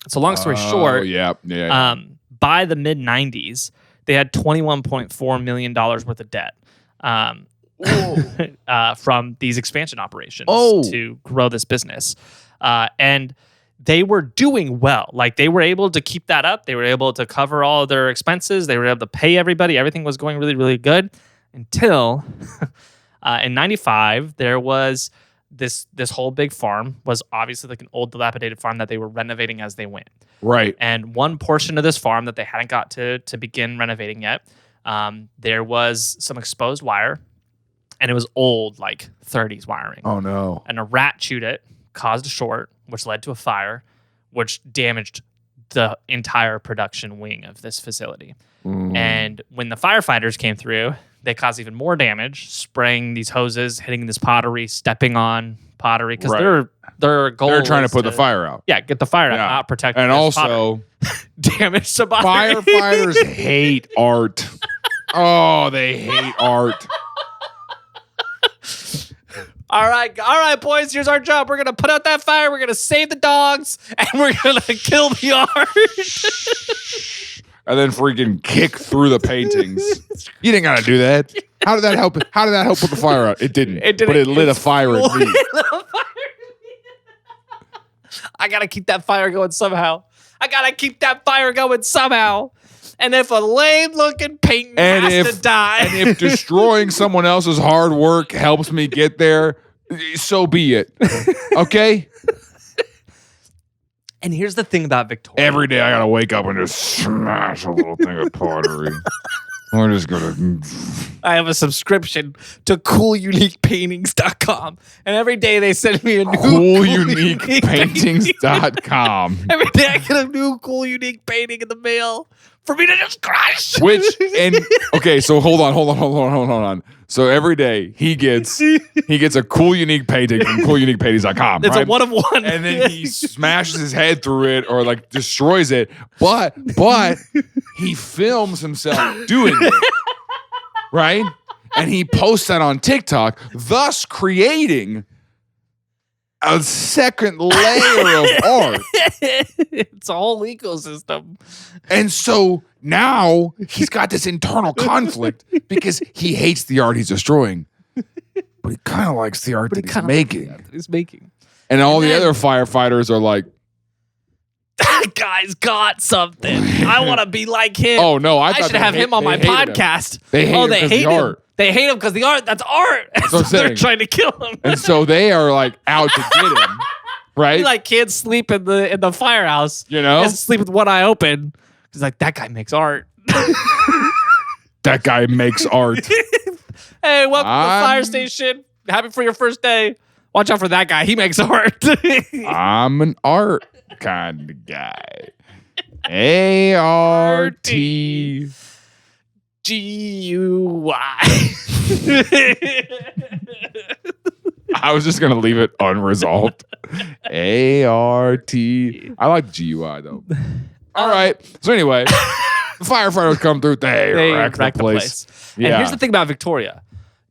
[SPEAKER 1] So long story short, by the mid 90s, they had $21.4 million worth of debt from these expansion operations to grow this business. And they were doing well. Like they were able to keep that up. They were able to cover all of their expenses. They were able to pay everybody. Everything was going really, really good until in 95, there was this whole big farm was obviously like an old dilapidated farm that they were renovating as they went.
[SPEAKER 2] Right.
[SPEAKER 1] And one portion of this farm that they hadn't got to begin renovating yet, there was some exposed wire and it was old, like 30s wiring.
[SPEAKER 2] Oh no.
[SPEAKER 1] And a rat chewed it, caused a short, which led to a fire, which damaged the entire production wing of this facility. And when the firefighters came through, they caused even more damage, spraying these hoses, hitting this pottery, stepping on pottery, because their goal
[SPEAKER 2] they're trying to put the fire out.
[SPEAKER 1] Yeah, get the fire out, not protect.
[SPEAKER 2] And also,
[SPEAKER 1] damage the pottery.
[SPEAKER 2] Firefighters hate art. Oh, they hate art.
[SPEAKER 1] All right, boys, here's our job. We're going to put out that fire. We're going to save the dogs, and we're going to kill the art.
[SPEAKER 2] And then freaking kick through the paintings. You didn't got to do that. How did that help? How did that help put the fire out? It didn't. But it lit a fire in me.
[SPEAKER 1] I got to keep that fire going somehow. And if a lame-looking painting has to die.
[SPEAKER 2] And if destroying someone else's hard work helps me get there, so be it. Okay?
[SPEAKER 1] And here's the thing about Victoria.
[SPEAKER 2] Every day I got to wake up and just smash a little thing of pottery. We're just going to...
[SPEAKER 1] I have a subscription to cooluniquepaintings.com. And every day they send me a new
[SPEAKER 2] cooluniquepaintings.com.
[SPEAKER 1] Every day I get a new cool, unique painting in the mail for me to just crush.
[SPEAKER 2] Okay, so hold on. So every day he gets a cool, unique painting from cooluniquepaintings.com.
[SPEAKER 1] It's a one of one.
[SPEAKER 2] And then he smashes his head through it or like destroys it. But he films himself doing it. Right? And he posts that on TikTok, thus creating a second layer of art.
[SPEAKER 1] It's a whole ecosystem.
[SPEAKER 2] And so now he's got this internal conflict because he hates the art he's destroying, but he kind of likes the art that he's making. And all the other firefighters are like,
[SPEAKER 1] that guy's got something. I want to be like him.
[SPEAKER 2] Oh, no. I
[SPEAKER 1] should have him on my podcast.
[SPEAKER 2] They hate him.
[SPEAKER 1] Art. They hate him because the art, that's art. So they're trying to kill him.
[SPEAKER 2] And so they are like out to get him. Right?
[SPEAKER 1] He like can't sleep in the firehouse.
[SPEAKER 2] You know?
[SPEAKER 1] He has to sleep with one eye open. He's like, that guy makes art.
[SPEAKER 2] That guy makes art.
[SPEAKER 1] Hey, welcome to the fire station. Happy for your first day. Watch out for that guy. He makes art.
[SPEAKER 2] I'm an art kind of guy. A-R-T.
[SPEAKER 1] G-U-Y.
[SPEAKER 2] I was just going to leave it unresolved. A-R-T. I like G-U-I, though. All right. So anyway, the firefighters come through. They wreck the place.
[SPEAKER 1] Yeah. And here's the thing about Victoria.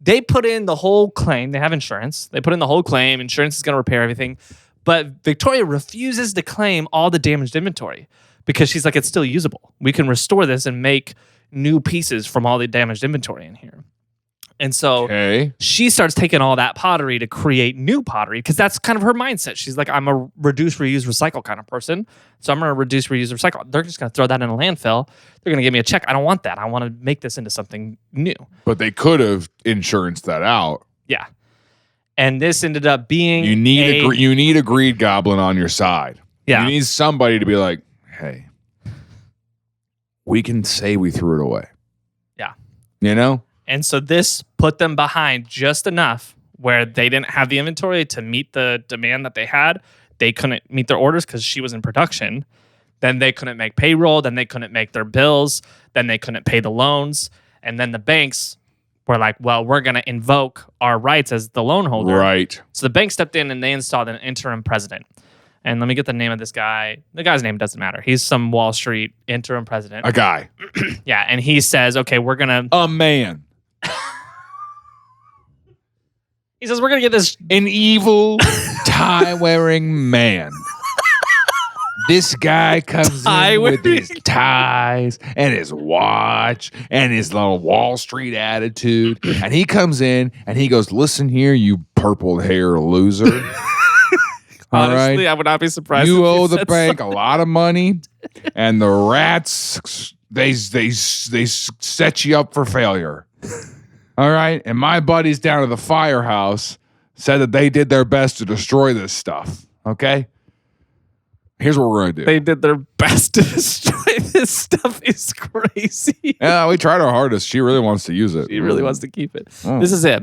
[SPEAKER 1] They put in the whole claim. They have insurance. They put in the whole claim. Insurance is going to repair everything. But Victoria refuses to claim all the damaged inventory because she's like, it's still usable. We can restore this and make new pieces from all the damaged inventory in here. And so she starts taking all that pottery to create new pottery because that's kind of her mindset. She's like, I'm a reduce, reuse, recycle kind of person. So I'm going to reduce, reuse, recycle. They're just going to throw that in a landfill. They're going to give me a check. I don't want that. I want to make this into something new.
[SPEAKER 2] But they could have insuranced that out.
[SPEAKER 1] Yeah. And this ended up being
[SPEAKER 2] you need a greed goblin on your side.
[SPEAKER 1] Yeah.
[SPEAKER 2] You need somebody to be like, hey, we can say we threw it away.
[SPEAKER 1] Yeah.
[SPEAKER 2] You know?
[SPEAKER 1] And so this put them behind just enough where they didn't have the inventory to meet the demand that they had. they couldn't meet their orders because she was in production. Then they couldn't make payroll. Then they couldn't make their bills. Then they couldn't pay the loans. And then the banks were like, well, we're going to invoke our rights as the loan holder.
[SPEAKER 2] Right.
[SPEAKER 1] So the bank stepped in and they installed an interim president. And let me get the name of this guy. The guy's name doesn't matter. He's some Wall Street interim president.
[SPEAKER 2] A guy.
[SPEAKER 1] Yeah. And he says, okay, we're going to...
[SPEAKER 2] A man.
[SPEAKER 1] He says, we're going to get this...
[SPEAKER 2] An evil tie-wearing man. This guy comes in with his ties and his watch and his little Wall Street attitude. And he comes in and he goes, listen here, you purple hair loser. All
[SPEAKER 1] Honestly,
[SPEAKER 2] right?
[SPEAKER 1] I would not be surprised.
[SPEAKER 2] You
[SPEAKER 1] if
[SPEAKER 2] owe the
[SPEAKER 1] said
[SPEAKER 2] bank
[SPEAKER 1] so.
[SPEAKER 2] a lot of money. And the rats, they set you up for failure. All right? And my buddies down at the firehouse said that they did their best to destroy this stuff. Okay? Here's what we're going to do.
[SPEAKER 1] They did their best to destroy this stuff. Is crazy.
[SPEAKER 2] Yeah, we tried our hardest. She really wants to use it.
[SPEAKER 1] He really wants to keep it.
[SPEAKER 2] Oh.
[SPEAKER 1] This is it.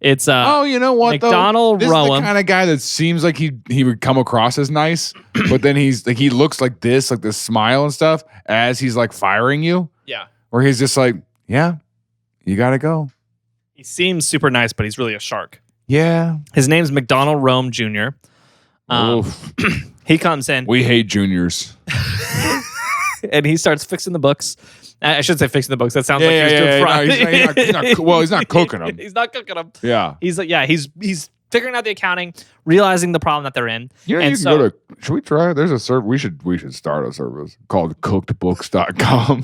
[SPEAKER 1] It's
[SPEAKER 2] oh, you know what?
[SPEAKER 1] McDonald
[SPEAKER 2] though? This
[SPEAKER 1] Rowan.
[SPEAKER 2] is the kind of guy that seems like he would come across as nice, but then he looks like this smile and stuff as he's like firing you.
[SPEAKER 1] Yeah.
[SPEAKER 2] Where he's just like, yeah, you got to go.
[SPEAKER 1] He seems super nice, but he's really a shark.
[SPEAKER 2] Yeah.
[SPEAKER 1] His name's McDonald Rome Jr. He comes in.
[SPEAKER 2] We hate juniors.
[SPEAKER 1] And he starts fixing the books. I should say fixing the books. That sounds
[SPEAKER 2] Yeah,
[SPEAKER 1] like he's doing fraud.
[SPEAKER 2] he's not cooking them.
[SPEAKER 1] He's not cooking them.
[SPEAKER 2] Yeah.
[SPEAKER 1] He's like, he's figuring out the accounting, realizing the problem that they're in.
[SPEAKER 2] You know,
[SPEAKER 1] and
[SPEAKER 2] you can go to. Should we try? There's a service. We should start a service called cookedbooks.com.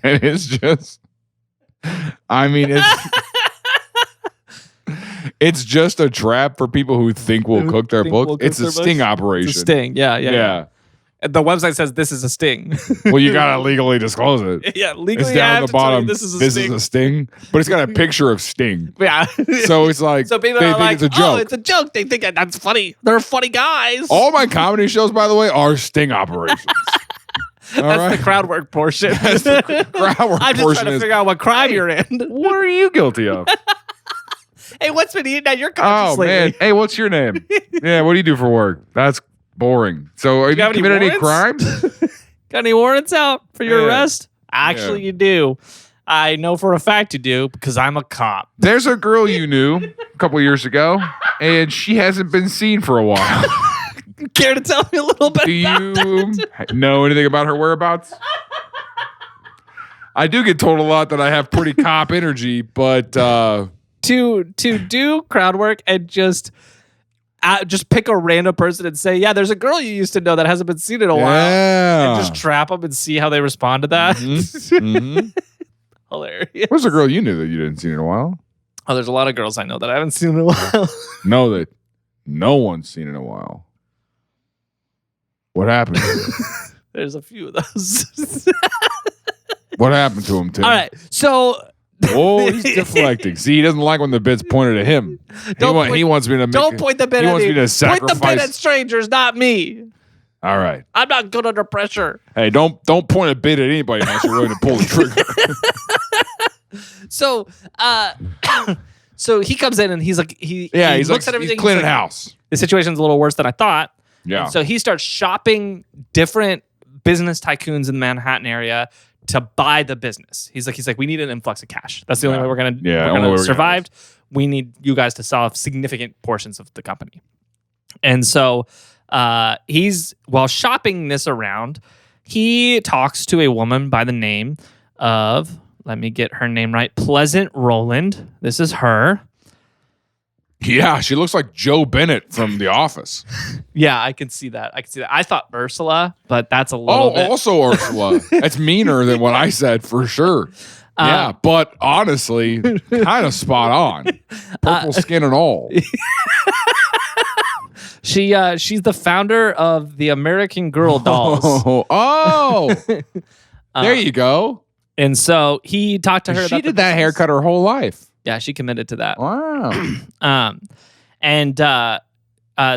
[SPEAKER 2] And it's just. I mean, it's just a trap for people who think we'll cook their books. It's a sting operation.
[SPEAKER 1] It's a sting. Yeah. And the website says this is a sting.
[SPEAKER 2] Well, you gotta legally disclose it.
[SPEAKER 1] Yeah, legally.
[SPEAKER 2] It's down
[SPEAKER 1] I
[SPEAKER 2] at
[SPEAKER 1] have
[SPEAKER 2] the
[SPEAKER 1] to tell you
[SPEAKER 2] bottom.
[SPEAKER 1] this is a
[SPEAKER 2] sting, but it's got a picture of Sting.
[SPEAKER 1] Yeah.
[SPEAKER 2] So it's like
[SPEAKER 1] So people
[SPEAKER 2] they
[SPEAKER 1] are
[SPEAKER 2] think
[SPEAKER 1] like,
[SPEAKER 2] it's a joke.
[SPEAKER 1] oh, it's a joke. They think that's funny. They're funny guys.
[SPEAKER 2] All my comedy shows, by the way, are sting operations.
[SPEAKER 1] That's the crowd work portion.
[SPEAKER 2] That's the crowd work
[SPEAKER 1] I'm just
[SPEAKER 2] portion
[SPEAKER 1] trying to
[SPEAKER 2] is,
[SPEAKER 1] figure out what crime you're in.
[SPEAKER 2] what are you guilty of?
[SPEAKER 1] Hey, what's been eating at your
[SPEAKER 2] Oh
[SPEAKER 1] conscience lately?
[SPEAKER 2] man, hey, what's your name? Yeah, what do you do for work? That's boring. So, have you
[SPEAKER 1] have any
[SPEAKER 2] committed any
[SPEAKER 1] warrants?
[SPEAKER 2] crimes?
[SPEAKER 1] Got any warrants out for your
[SPEAKER 2] Yeah.
[SPEAKER 1] arrest? Actually, you do. I know for a fact you do because I'm a cop.
[SPEAKER 2] There's a girl you knew a couple years ago, and she hasn't been seen for a while.
[SPEAKER 1] Care to tell me a little bit
[SPEAKER 2] Do
[SPEAKER 1] about
[SPEAKER 2] you
[SPEAKER 1] that?
[SPEAKER 2] know anything about her whereabouts? I do get told a lot that I have pretty cop energy, but
[SPEAKER 1] To do crowd work and just pick a random person and say, yeah, there's a girl you used to know that hasn't been seen in a while.
[SPEAKER 2] yeah.
[SPEAKER 1] And just trap them and see how they respond to that.
[SPEAKER 2] Mhm.
[SPEAKER 1] Hilarious.
[SPEAKER 2] What's a girl you knew that you didn't see in a while?
[SPEAKER 1] Oh, there's a lot of girls I know that I haven't seen in a while.
[SPEAKER 2] No, that no one's seen in a while. What happened?
[SPEAKER 1] There's a few of those.
[SPEAKER 2] What happened to him, Tim?
[SPEAKER 1] All right. So
[SPEAKER 2] Oh, he's deflecting. See, he doesn't like when the bit's pointed at him. He wants me to make
[SPEAKER 1] don't point the bit
[SPEAKER 2] he
[SPEAKER 1] at
[SPEAKER 2] wants
[SPEAKER 1] me.
[SPEAKER 2] me to
[SPEAKER 1] Point the bit
[SPEAKER 2] sacrifice.
[SPEAKER 1] at strangers, not me.
[SPEAKER 2] All right.
[SPEAKER 1] I'm not good under pressure.
[SPEAKER 2] Hey, don't point a bit at anybody unless you're willing to pull the trigger.
[SPEAKER 1] So, so he comes in and he's like, he
[SPEAKER 2] He's
[SPEAKER 1] looks
[SPEAKER 2] like,
[SPEAKER 1] at everything.
[SPEAKER 2] He's cleaning
[SPEAKER 1] like,
[SPEAKER 2] house.
[SPEAKER 1] the situation's a little worse than I thought.
[SPEAKER 2] Yeah.
[SPEAKER 1] And so he starts shopping different business tycoons in the Manhattan area to buy the business. He's like, we need an influx of cash. That's the only way we're gonna survive. We need you guys to sell significant portions of the company. And so while shopping this around, he talks to a woman by the name of, let me get her name right, Pleasant Roland. This is her.
[SPEAKER 2] Yeah, she looks like Joe Bennett from The Office.
[SPEAKER 1] Yeah, I can see that. I thought Ursula, but that's a little bit.
[SPEAKER 2] Also Ursula. That's meaner than what I said for sure. Yeah, but honestly, kind of spot on. Purple skin and all.
[SPEAKER 1] She's the founder of the American Girl dolls.
[SPEAKER 2] Oh, there you go.
[SPEAKER 1] And so he talked to her.
[SPEAKER 2] She
[SPEAKER 1] about
[SPEAKER 2] did
[SPEAKER 1] the
[SPEAKER 2] that
[SPEAKER 1] business.
[SPEAKER 2] haircut her whole life.
[SPEAKER 1] Yeah, she committed to that.
[SPEAKER 2] Wow.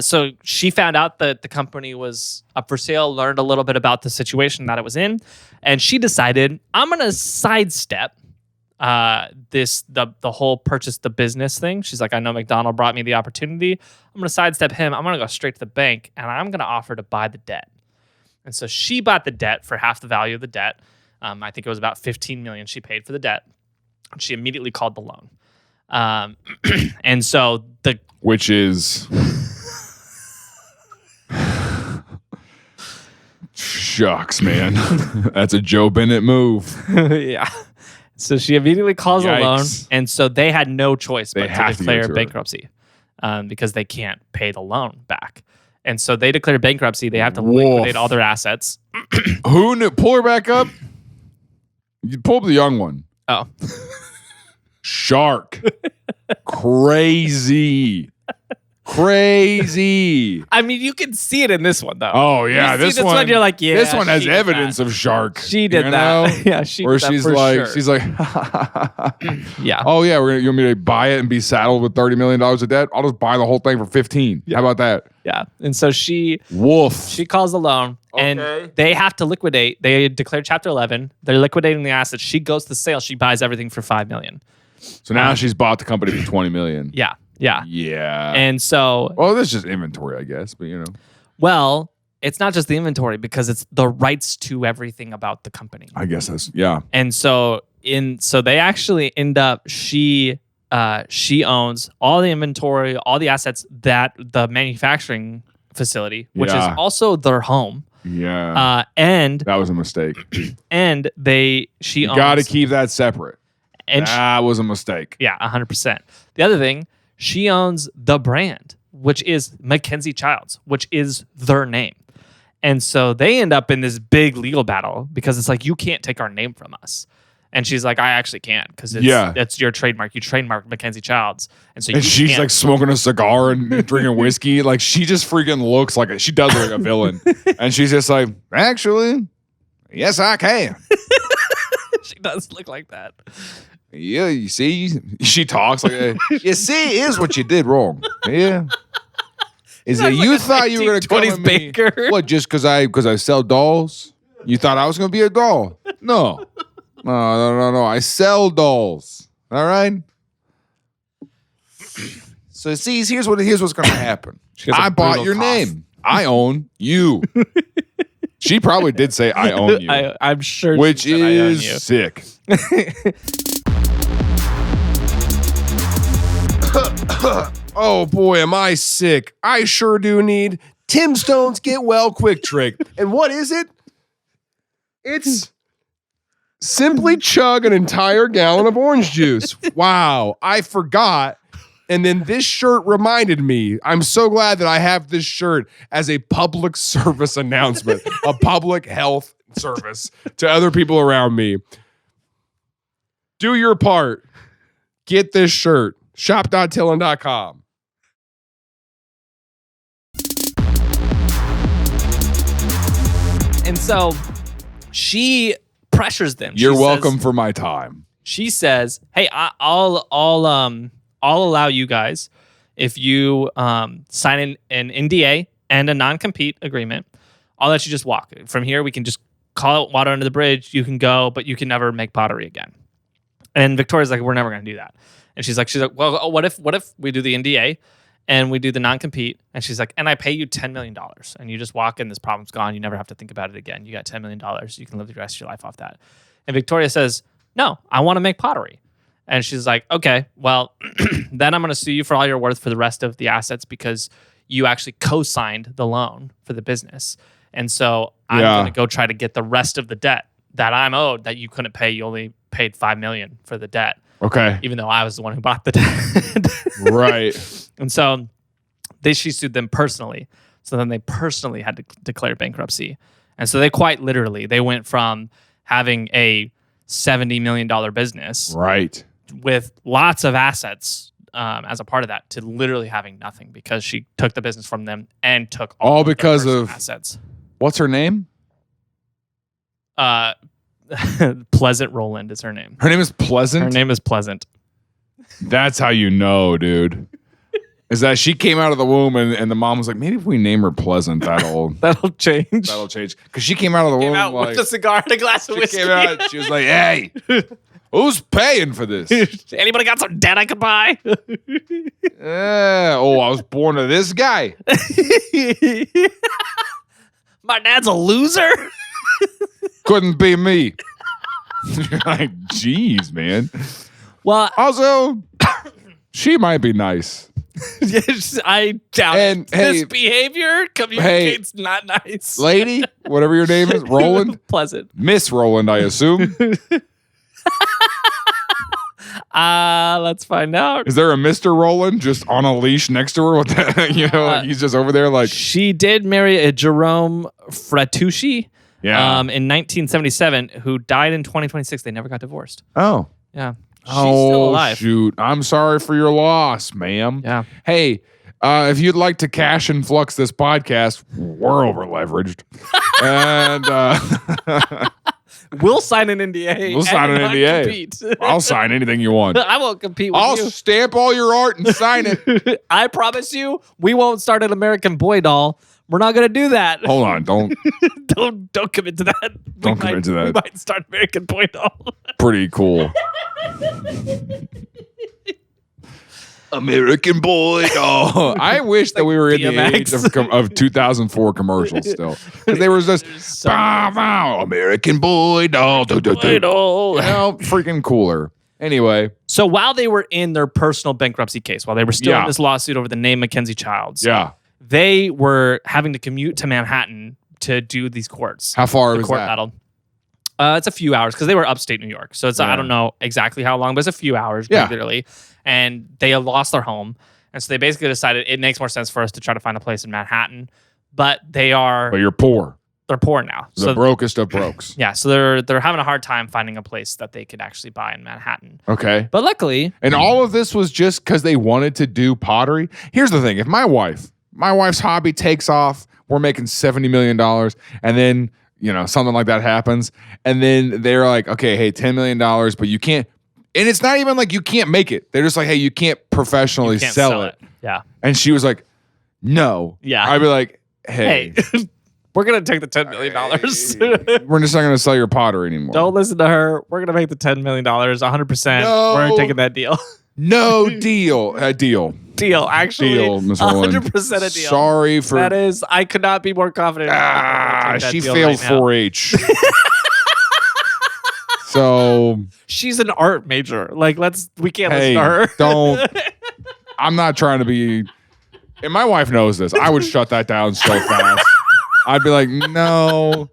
[SPEAKER 1] So she found out that the company was up for sale, learned a little bit about the situation that it was in, and she decided, I'm going to sidestep the whole purchase the business thing. She's like, I know McDonald brought me the opportunity. I'm going to sidestep him. I'm going to go straight to the bank, and I'm going to offer to buy the debt. And so she bought the debt for half the value of the debt. I think it was about $15 million she paid for the debt. She immediately called the loan. And so
[SPEAKER 2] which is shucks, man. That's a Joe Bennett move.
[SPEAKER 1] Yeah. So she immediately calls
[SPEAKER 2] Yikes.
[SPEAKER 1] a loan, and so they had no choice but to declare
[SPEAKER 2] to
[SPEAKER 1] bankruptcy because they can't pay the loan back. And so they declare bankruptcy. They have to liquidate all their assets.
[SPEAKER 2] Who knew? Pull her back up. You pull up the young one.
[SPEAKER 1] Oh.
[SPEAKER 2] Shark. Crazy.
[SPEAKER 1] I mean, you can see it in this one, though.
[SPEAKER 2] Oh, yeah.
[SPEAKER 1] This one, you're like, yeah.
[SPEAKER 2] This one has evidence of shark.
[SPEAKER 1] She did that. Yeah, she
[SPEAKER 2] or
[SPEAKER 1] did that
[SPEAKER 2] she's
[SPEAKER 1] for
[SPEAKER 2] like,
[SPEAKER 1] sure.
[SPEAKER 2] she's like,
[SPEAKER 1] yeah.
[SPEAKER 2] Oh, yeah. You want me to buy it and be saddled with $30 million of debt? I'll just buy the whole thing for 15.
[SPEAKER 1] Yeah.
[SPEAKER 2] How about that?
[SPEAKER 1] Yeah. And so she calls the loan, and they have to liquidate. They declare Chapter 11. They're liquidating the assets. She goes to sale. She buys everything for $5 million.
[SPEAKER 2] So now she's bought the company for $20 million.
[SPEAKER 1] Yeah. Yeah.
[SPEAKER 2] Yeah.
[SPEAKER 1] And so,
[SPEAKER 2] well, that's just inventory, I guess, but
[SPEAKER 1] well, it's not just the inventory because it's the rights to everything about the company.
[SPEAKER 2] I guess that's, yeah.
[SPEAKER 1] And so they actually end up, she owns all the inventory, all the assets that the manufacturing facility, which is also their home.
[SPEAKER 2] Yeah.
[SPEAKER 1] And
[SPEAKER 2] that was a mistake.
[SPEAKER 1] And she owns.
[SPEAKER 2] Got to keep that separate.
[SPEAKER 1] And
[SPEAKER 2] that was a mistake.
[SPEAKER 1] Yeah, 100%. The other thing, she owns the brand, which is MacKenzie-Childs, which is their name. And so they end up in this big legal battle because it's like, you can't take our name from us. And she's like, I actually can't because it's your trademark. You trademark MacKenzie-Childs. And so
[SPEAKER 2] she's like smoking a cigar and drinking whiskey. Like she just freaking looks like she does look like a villain. And she's just like, actually, yes, I can.
[SPEAKER 1] She does look like that.
[SPEAKER 2] Yeah, you see, she talks like, you see, here's what you did wrong. Yeah. Is that you thought you were going to come at me?
[SPEAKER 1] Baker.
[SPEAKER 2] What, just because I sell dolls? You thought I was going to be a doll? No. No. I sell dolls. All right? So see, here's what's going to happen. I bought your name. I own you. She probably did say I own you.
[SPEAKER 1] I'm sure.
[SPEAKER 2] Which is sick. Oh boy, am I sick. I sure do need Tim Stone's Get Well Quick Trick. And what is it? It's simply chug an entire gallon of orange juice. Wow, I forgot. And then this shirt reminded me. I'm so glad that I have this shirt as a public service announcement, a public health service to other people around me. Do your part. Get this shirt. Shop.TILLN.com.
[SPEAKER 1] And so she pressures them.
[SPEAKER 2] You're welcome for my time.
[SPEAKER 1] She says, "Hey, I'll allow you guys if you sign an NDA and a non-compete agreement. I'll let you just walk. From here, we can just call it water under the bridge. You can go, but you can never make pottery again." And Victoria's like, "We're never going to do that." And she's like, "Well, what if we do the NDA and we do the non-compete?" And she's like, "And I pay you $10 million and you just walk in, this problem's gone. You never have to think about it again. You got $10 million. You can live the rest of your life off that." And Victoria says, "No, I want to make pottery." And she's like, "Okay, well, then I'm going to sue you for all you're worth for the rest of the assets because you actually co-signed the loan for the business. And so I'm going to go try to get the rest of the debt that I'm owed that you couldn't pay. You only paid $5 million for the debt."
[SPEAKER 2] Okay.
[SPEAKER 1] Even though I was the one who bought the debt.
[SPEAKER 2] Right.
[SPEAKER 1] And so she sued them personally. So then they personally had to declare bankruptcy. And so they quite literally, they went from having a $70 million business.
[SPEAKER 2] Right.
[SPEAKER 1] With lots of assets as a part of that to literally having nothing because she took the business from them and took all because of assets.
[SPEAKER 2] What's her name?
[SPEAKER 1] Pleasant Roland is her name.
[SPEAKER 2] Her name is Pleasant?
[SPEAKER 1] Her name is Pleasant.
[SPEAKER 2] That's how you know, dude. Is that she came out of the womb and the mom was like, maybe if we name her Pleasant,
[SPEAKER 1] that'll change.
[SPEAKER 2] That'll change. Because she came out of the womb
[SPEAKER 1] with a cigar and a glass of whiskey.
[SPEAKER 2] She came out, she was like, hey, Who's paying for this?
[SPEAKER 1] Anybody got some debt I could buy?
[SPEAKER 2] I was born to this guy.
[SPEAKER 1] My dad's a loser.
[SPEAKER 2] Couldn't be me. You're like, geez, man.
[SPEAKER 1] Well,
[SPEAKER 2] Also, she might be nice.
[SPEAKER 1] yes, I doubt
[SPEAKER 2] And,
[SPEAKER 1] it.
[SPEAKER 2] hey,
[SPEAKER 1] This behavior communicates not nice.
[SPEAKER 2] Lady, whatever your name is, Roland?
[SPEAKER 1] Pleasant.
[SPEAKER 2] Miss Roland, I assume.
[SPEAKER 1] Let's find out.
[SPEAKER 2] Is there a Mr. Roland just on a leash next to her? With that? Like he's just over there like...
[SPEAKER 1] She did marry a Jerome Fratucci
[SPEAKER 2] Yeah.
[SPEAKER 1] in 1977, who died in 2026. They never got divorced.
[SPEAKER 2] Oh.
[SPEAKER 1] Yeah. She's still alive.
[SPEAKER 2] Shoot. I'm sorry for your loss, ma'am.
[SPEAKER 1] Yeah.
[SPEAKER 2] Hey, if you'd like to cash and flux this podcast, we're over leveraged. And
[SPEAKER 1] We'll sign an NDA.
[SPEAKER 2] We'll sign
[SPEAKER 1] and
[SPEAKER 2] an
[SPEAKER 1] not
[SPEAKER 2] NDA.
[SPEAKER 1] compete.
[SPEAKER 2] I'll sign anything you want.
[SPEAKER 1] I won't compete with
[SPEAKER 2] I'll
[SPEAKER 1] you.
[SPEAKER 2] stamp all your art and sign it.
[SPEAKER 1] I promise you, we won't start an American Boy doll. We're not going to do that.
[SPEAKER 2] Hold on. Don't.
[SPEAKER 1] Don't commit to that.
[SPEAKER 2] Don't commit to that.
[SPEAKER 1] We might start American Boy doll.
[SPEAKER 2] Pretty cool. American Boy doll. I wish that we were in the
[SPEAKER 1] DMX.
[SPEAKER 2] age of 2004 commercials still. Because they were just, bow, bow, American Boy doll.
[SPEAKER 1] Boy doll.
[SPEAKER 2] Freaking cooler. Anyway.
[SPEAKER 1] So while they were in their personal bankruptcy case, while they were still
[SPEAKER 2] Yeah.
[SPEAKER 1] in this lawsuit over the name MacKenzie-Childs,
[SPEAKER 2] Yeah.
[SPEAKER 1] they were having to commute to Manhattan to do these courts.
[SPEAKER 2] How far
[SPEAKER 1] the
[SPEAKER 2] was
[SPEAKER 1] court
[SPEAKER 2] that?
[SPEAKER 1] battle. It's a few hours because they were upstate New York. So it's I don't know exactly how long, but it's a few hours regularly. And they had lost their home. And so they basically decided it makes more sense for us to try to find a place in Manhattan. But
[SPEAKER 2] But you're poor.
[SPEAKER 1] they're poor now.
[SPEAKER 2] The brokest of brokes.
[SPEAKER 1] Yeah, so they're having a hard time finding a place that they could actually buy in Manhattan.
[SPEAKER 2] Okay.
[SPEAKER 1] But luckily,
[SPEAKER 2] And all of this was just because they wanted to do pottery. Here's the thing. If my wife's hobby takes off, we're making $70 million. And then, something like that happens. And then they're like, okay, hey, $10 million, but you can't. And it's not even like you can't make it. They're just like, hey, you can't professionally sell it.
[SPEAKER 1] Yeah.
[SPEAKER 2] And she was like, no.
[SPEAKER 1] Yeah.
[SPEAKER 2] I'd be like, hey.
[SPEAKER 1] We're going to take the $10 million.
[SPEAKER 2] We're just not going to sell your pottery anymore.
[SPEAKER 1] Don't listen to her. We're going to make the $10 million, 100%.
[SPEAKER 2] No.
[SPEAKER 1] We're taking that deal.
[SPEAKER 2] No deal. Deal.
[SPEAKER 1] Deal, actually.
[SPEAKER 2] Deal, Ms. Roland.
[SPEAKER 1] 100% a deal.
[SPEAKER 2] Sorry for...
[SPEAKER 1] That is, I could not be more confident.
[SPEAKER 2] she failed 4-H. So...
[SPEAKER 1] She's an art major. Like, we can't listen
[SPEAKER 2] Hey,
[SPEAKER 1] to her.
[SPEAKER 2] don't... I'm not trying to be... And my wife knows this. I would shut that down so fast. I'd be like, no,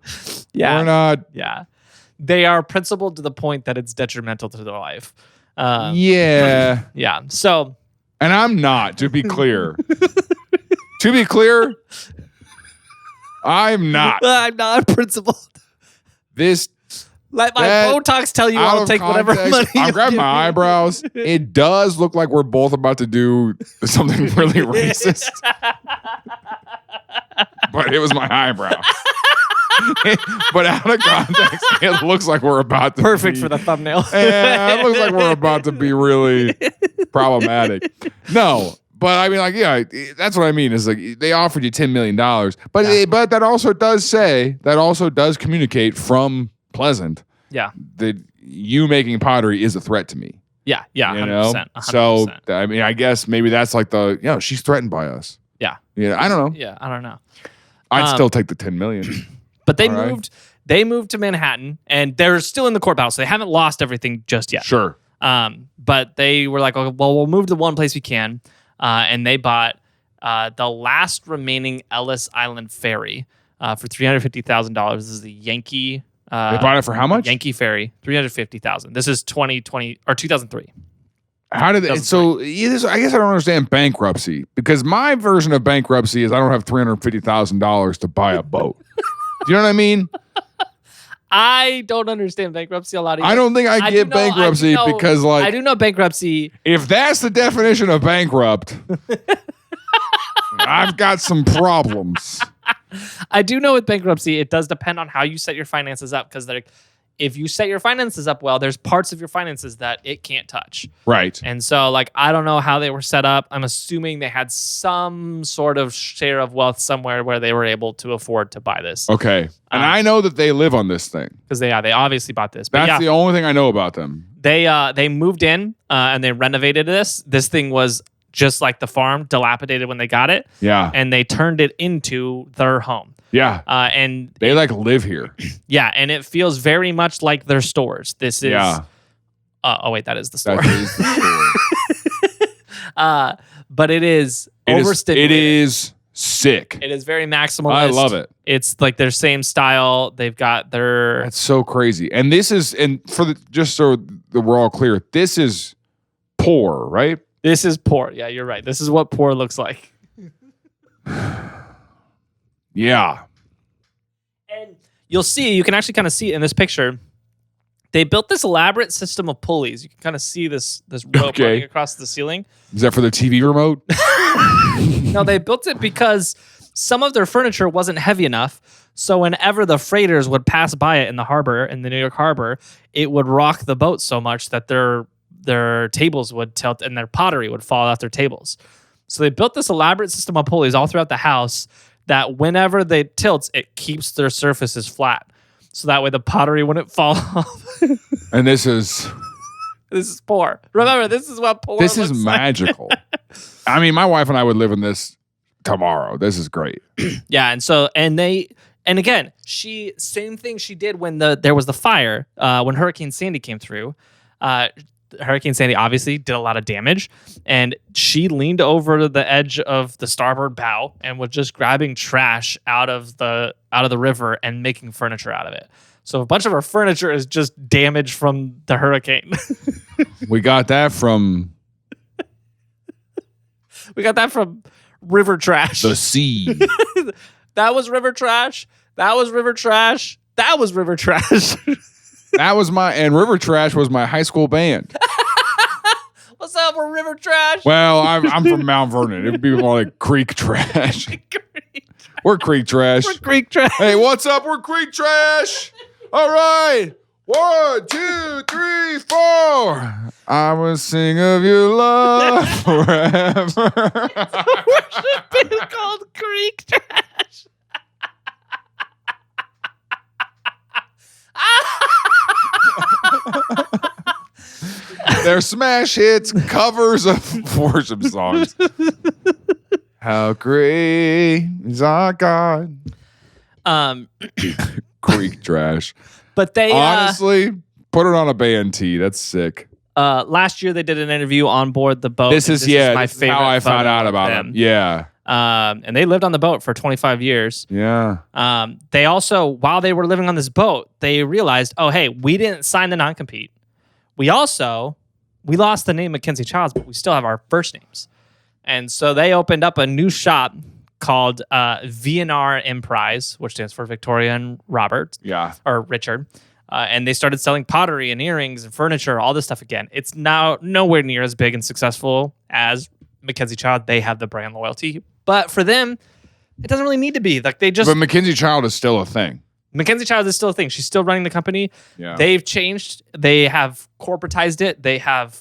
[SPEAKER 2] we're not.
[SPEAKER 1] Yeah. They are principled to the point that it's detrimental to their life.
[SPEAKER 2] Yeah.
[SPEAKER 1] Yeah. So...
[SPEAKER 2] And I'm not, to be clear. To be clear, I'm not.
[SPEAKER 1] I'm not principled.
[SPEAKER 2] This...
[SPEAKER 1] Let my Botox tell you
[SPEAKER 2] out
[SPEAKER 1] I'll
[SPEAKER 2] of
[SPEAKER 1] take whatever
[SPEAKER 2] context,
[SPEAKER 1] money
[SPEAKER 2] I'm
[SPEAKER 1] you
[SPEAKER 2] grabbing
[SPEAKER 1] give
[SPEAKER 2] my
[SPEAKER 1] me.
[SPEAKER 2] eyebrows. It does look like we're both about to do something really racist. But it was my eyebrow. But out of context, it looks like we're about to
[SPEAKER 1] Perfect for the thumbnail.
[SPEAKER 2] Yeah, it looks like we're about to be really problematic. No, but I mean, like, yeah, that's what I mean. Is like they offered you $10 million, but that also does communicate from Pleasant.
[SPEAKER 1] Yeah.
[SPEAKER 2] That you making pottery is a threat to me.
[SPEAKER 1] Yeah. 100%.
[SPEAKER 2] So I mean, I guess maybe that's like she's threatened by us.
[SPEAKER 1] Yeah.
[SPEAKER 2] Yeah. I don't know.
[SPEAKER 1] Yeah. I don't know.
[SPEAKER 2] I'd still take the $10 million.
[SPEAKER 1] But they moved. They moved to Manhattan, and they're still in the court battle, so they haven't lost everything just yet.
[SPEAKER 2] Sure.
[SPEAKER 1] But they were like, okay, well, we'll move to one place we can, and they bought the last remaining Ellis Island ferry for $350,000. This is the Yankee.
[SPEAKER 2] They bought it for how much?
[SPEAKER 1] Yankee ferry, $350,000. This is 2020 or 2003.
[SPEAKER 2] How did it? So I guess I don't understand bankruptcy, because my version of bankruptcy is I don't have $350,000 to buy a boat. Do you know what I mean?
[SPEAKER 1] I don't understand bankruptcy a lot either.
[SPEAKER 2] I don't think I get bankruptcy because, like,
[SPEAKER 1] I do know bankruptcy.
[SPEAKER 2] If that's the definition of bankrupt, I've got some problems.
[SPEAKER 1] I do know with bankruptcy, it does depend on how you set your finances up, because if you set your finances up well, there's parts of your finances that it can't touch.
[SPEAKER 2] Right.
[SPEAKER 1] And so, like, I don't know how they were set up. I'm assuming they had some sort of share of wealth somewhere where they were able to afford to buy this.
[SPEAKER 2] Okay. And I know that they live on this thing.
[SPEAKER 1] Because they obviously bought this. But
[SPEAKER 2] That's
[SPEAKER 1] yeah,
[SPEAKER 2] the only thing I know about them.
[SPEAKER 1] They moved in and they renovated this. This thing was just like the farm, dilapidated when they got it.
[SPEAKER 2] Yeah.
[SPEAKER 1] And they turned it into their home.
[SPEAKER 2] Yeah.
[SPEAKER 1] And
[SPEAKER 2] they like live here.
[SPEAKER 1] Yeah, and it feels very much like their stores. This is oh wait, that is the store.
[SPEAKER 2] That is the store.
[SPEAKER 1] But it is overstimulated.
[SPEAKER 2] It is sick.
[SPEAKER 1] It is very maximalist.
[SPEAKER 2] I love it.
[SPEAKER 1] It's like their same style. They've got their
[SPEAKER 2] That's so crazy. And this is just so that we're all clear, this is poor, right?
[SPEAKER 1] This is poor. Yeah, you're right. This is what poor looks like.
[SPEAKER 2] Yeah.
[SPEAKER 1] And you can actually kind of see it in this picture. They built this elaborate system of pulleys. You can kind of see this rope running across the ceiling.
[SPEAKER 2] Is that for the TV remote?
[SPEAKER 1] No, they built it because some of their furniture wasn't heavy enough. So whenever the freighters would pass by it in the harbor, in the New York harbor, it would rock the boat so much that their tables would tilt and their pottery would fall off their tables. So they built this elaborate system of pulleys all throughout the house that whenever they tilt, it keeps their surfaces flat. So that way the pottery wouldn't fall off.
[SPEAKER 2] And this is
[SPEAKER 1] poor. Remember, this is what poor
[SPEAKER 2] This
[SPEAKER 1] looks
[SPEAKER 2] is
[SPEAKER 1] like.
[SPEAKER 2] magical. I mean, my wife and I would live in this tomorrow. This is great.
[SPEAKER 1] Yeah, and again, same thing she did when there was the fire, when Hurricane Sandy came through. Hurricane Sandy obviously did a lot of damage, and she leaned over the edge of the starboard bow and was just grabbing trash out of the river and making furniture out of it. So a bunch of her furniture is just damaged from the hurricane.
[SPEAKER 2] We got that from
[SPEAKER 1] river trash.
[SPEAKER 2] the sea.
[SPEAKER 1] That was river trash. That was river trash. That was river trash.
[SPEAKER 2] That was River Trash was my high school band.
[SPEAKER 1] What's up, we're River Trash?
[SPEAKER 2] Well, I'm from Mount Vernon. It'd be more like Creek Trash. We're Creek Trash.
[SPEAKER 1] We're Creek Trash.
[SPEAKER 2] Hey, what's up? We're Creek Trash. All right. 1, 2, 3, 4. I will sing of your love forever.
[SPEAKER 1] Worship band called Creek Trash.
[SPEAKER 2] They're smash hits, covers of worship songs. How great is our God? Creek Trash.
[SPEAKER 1] But they
[SPEAKER 2] honestly put it on a band tee. That's sick.
[SPEAKER 1] Last year they did an interview on board the boat.
[SPEAKER 2] This is my favorite. How I found out about them. Yeah.
[SPEAKER 1] And they lived on the boat for 25 years.
[SPEAKER 2] Yeah.
[SPEAKER 1] They also, while they were living on this boat, they realized, oh, hey, we didn't sign the non-compete. We lost the name MacKenzie-Childs, but we still have our first names. And so they opened up a new shop called V&R Emprise, which stands for Victoria and Robert.
[SPEAKER 2] Yeah.
[SPEAKER 1] Or Richard. And they started selling pottery and earrings and furniture, all this stuff again. It's now nowhere near as big and successful as MacKenzie-Childs. They have the brand loyalty. But for them, it doesn't really need to be. Like But
[SPEAKER 2] MacKenzie-Childs is still a thing.
[SPEAKER 1] MacKenzie-Childs is still a thing. She's still running the company.
[SPEAKER 2] Yeah.
[SPEAKER 1] They've changed. They have corporatized it. They have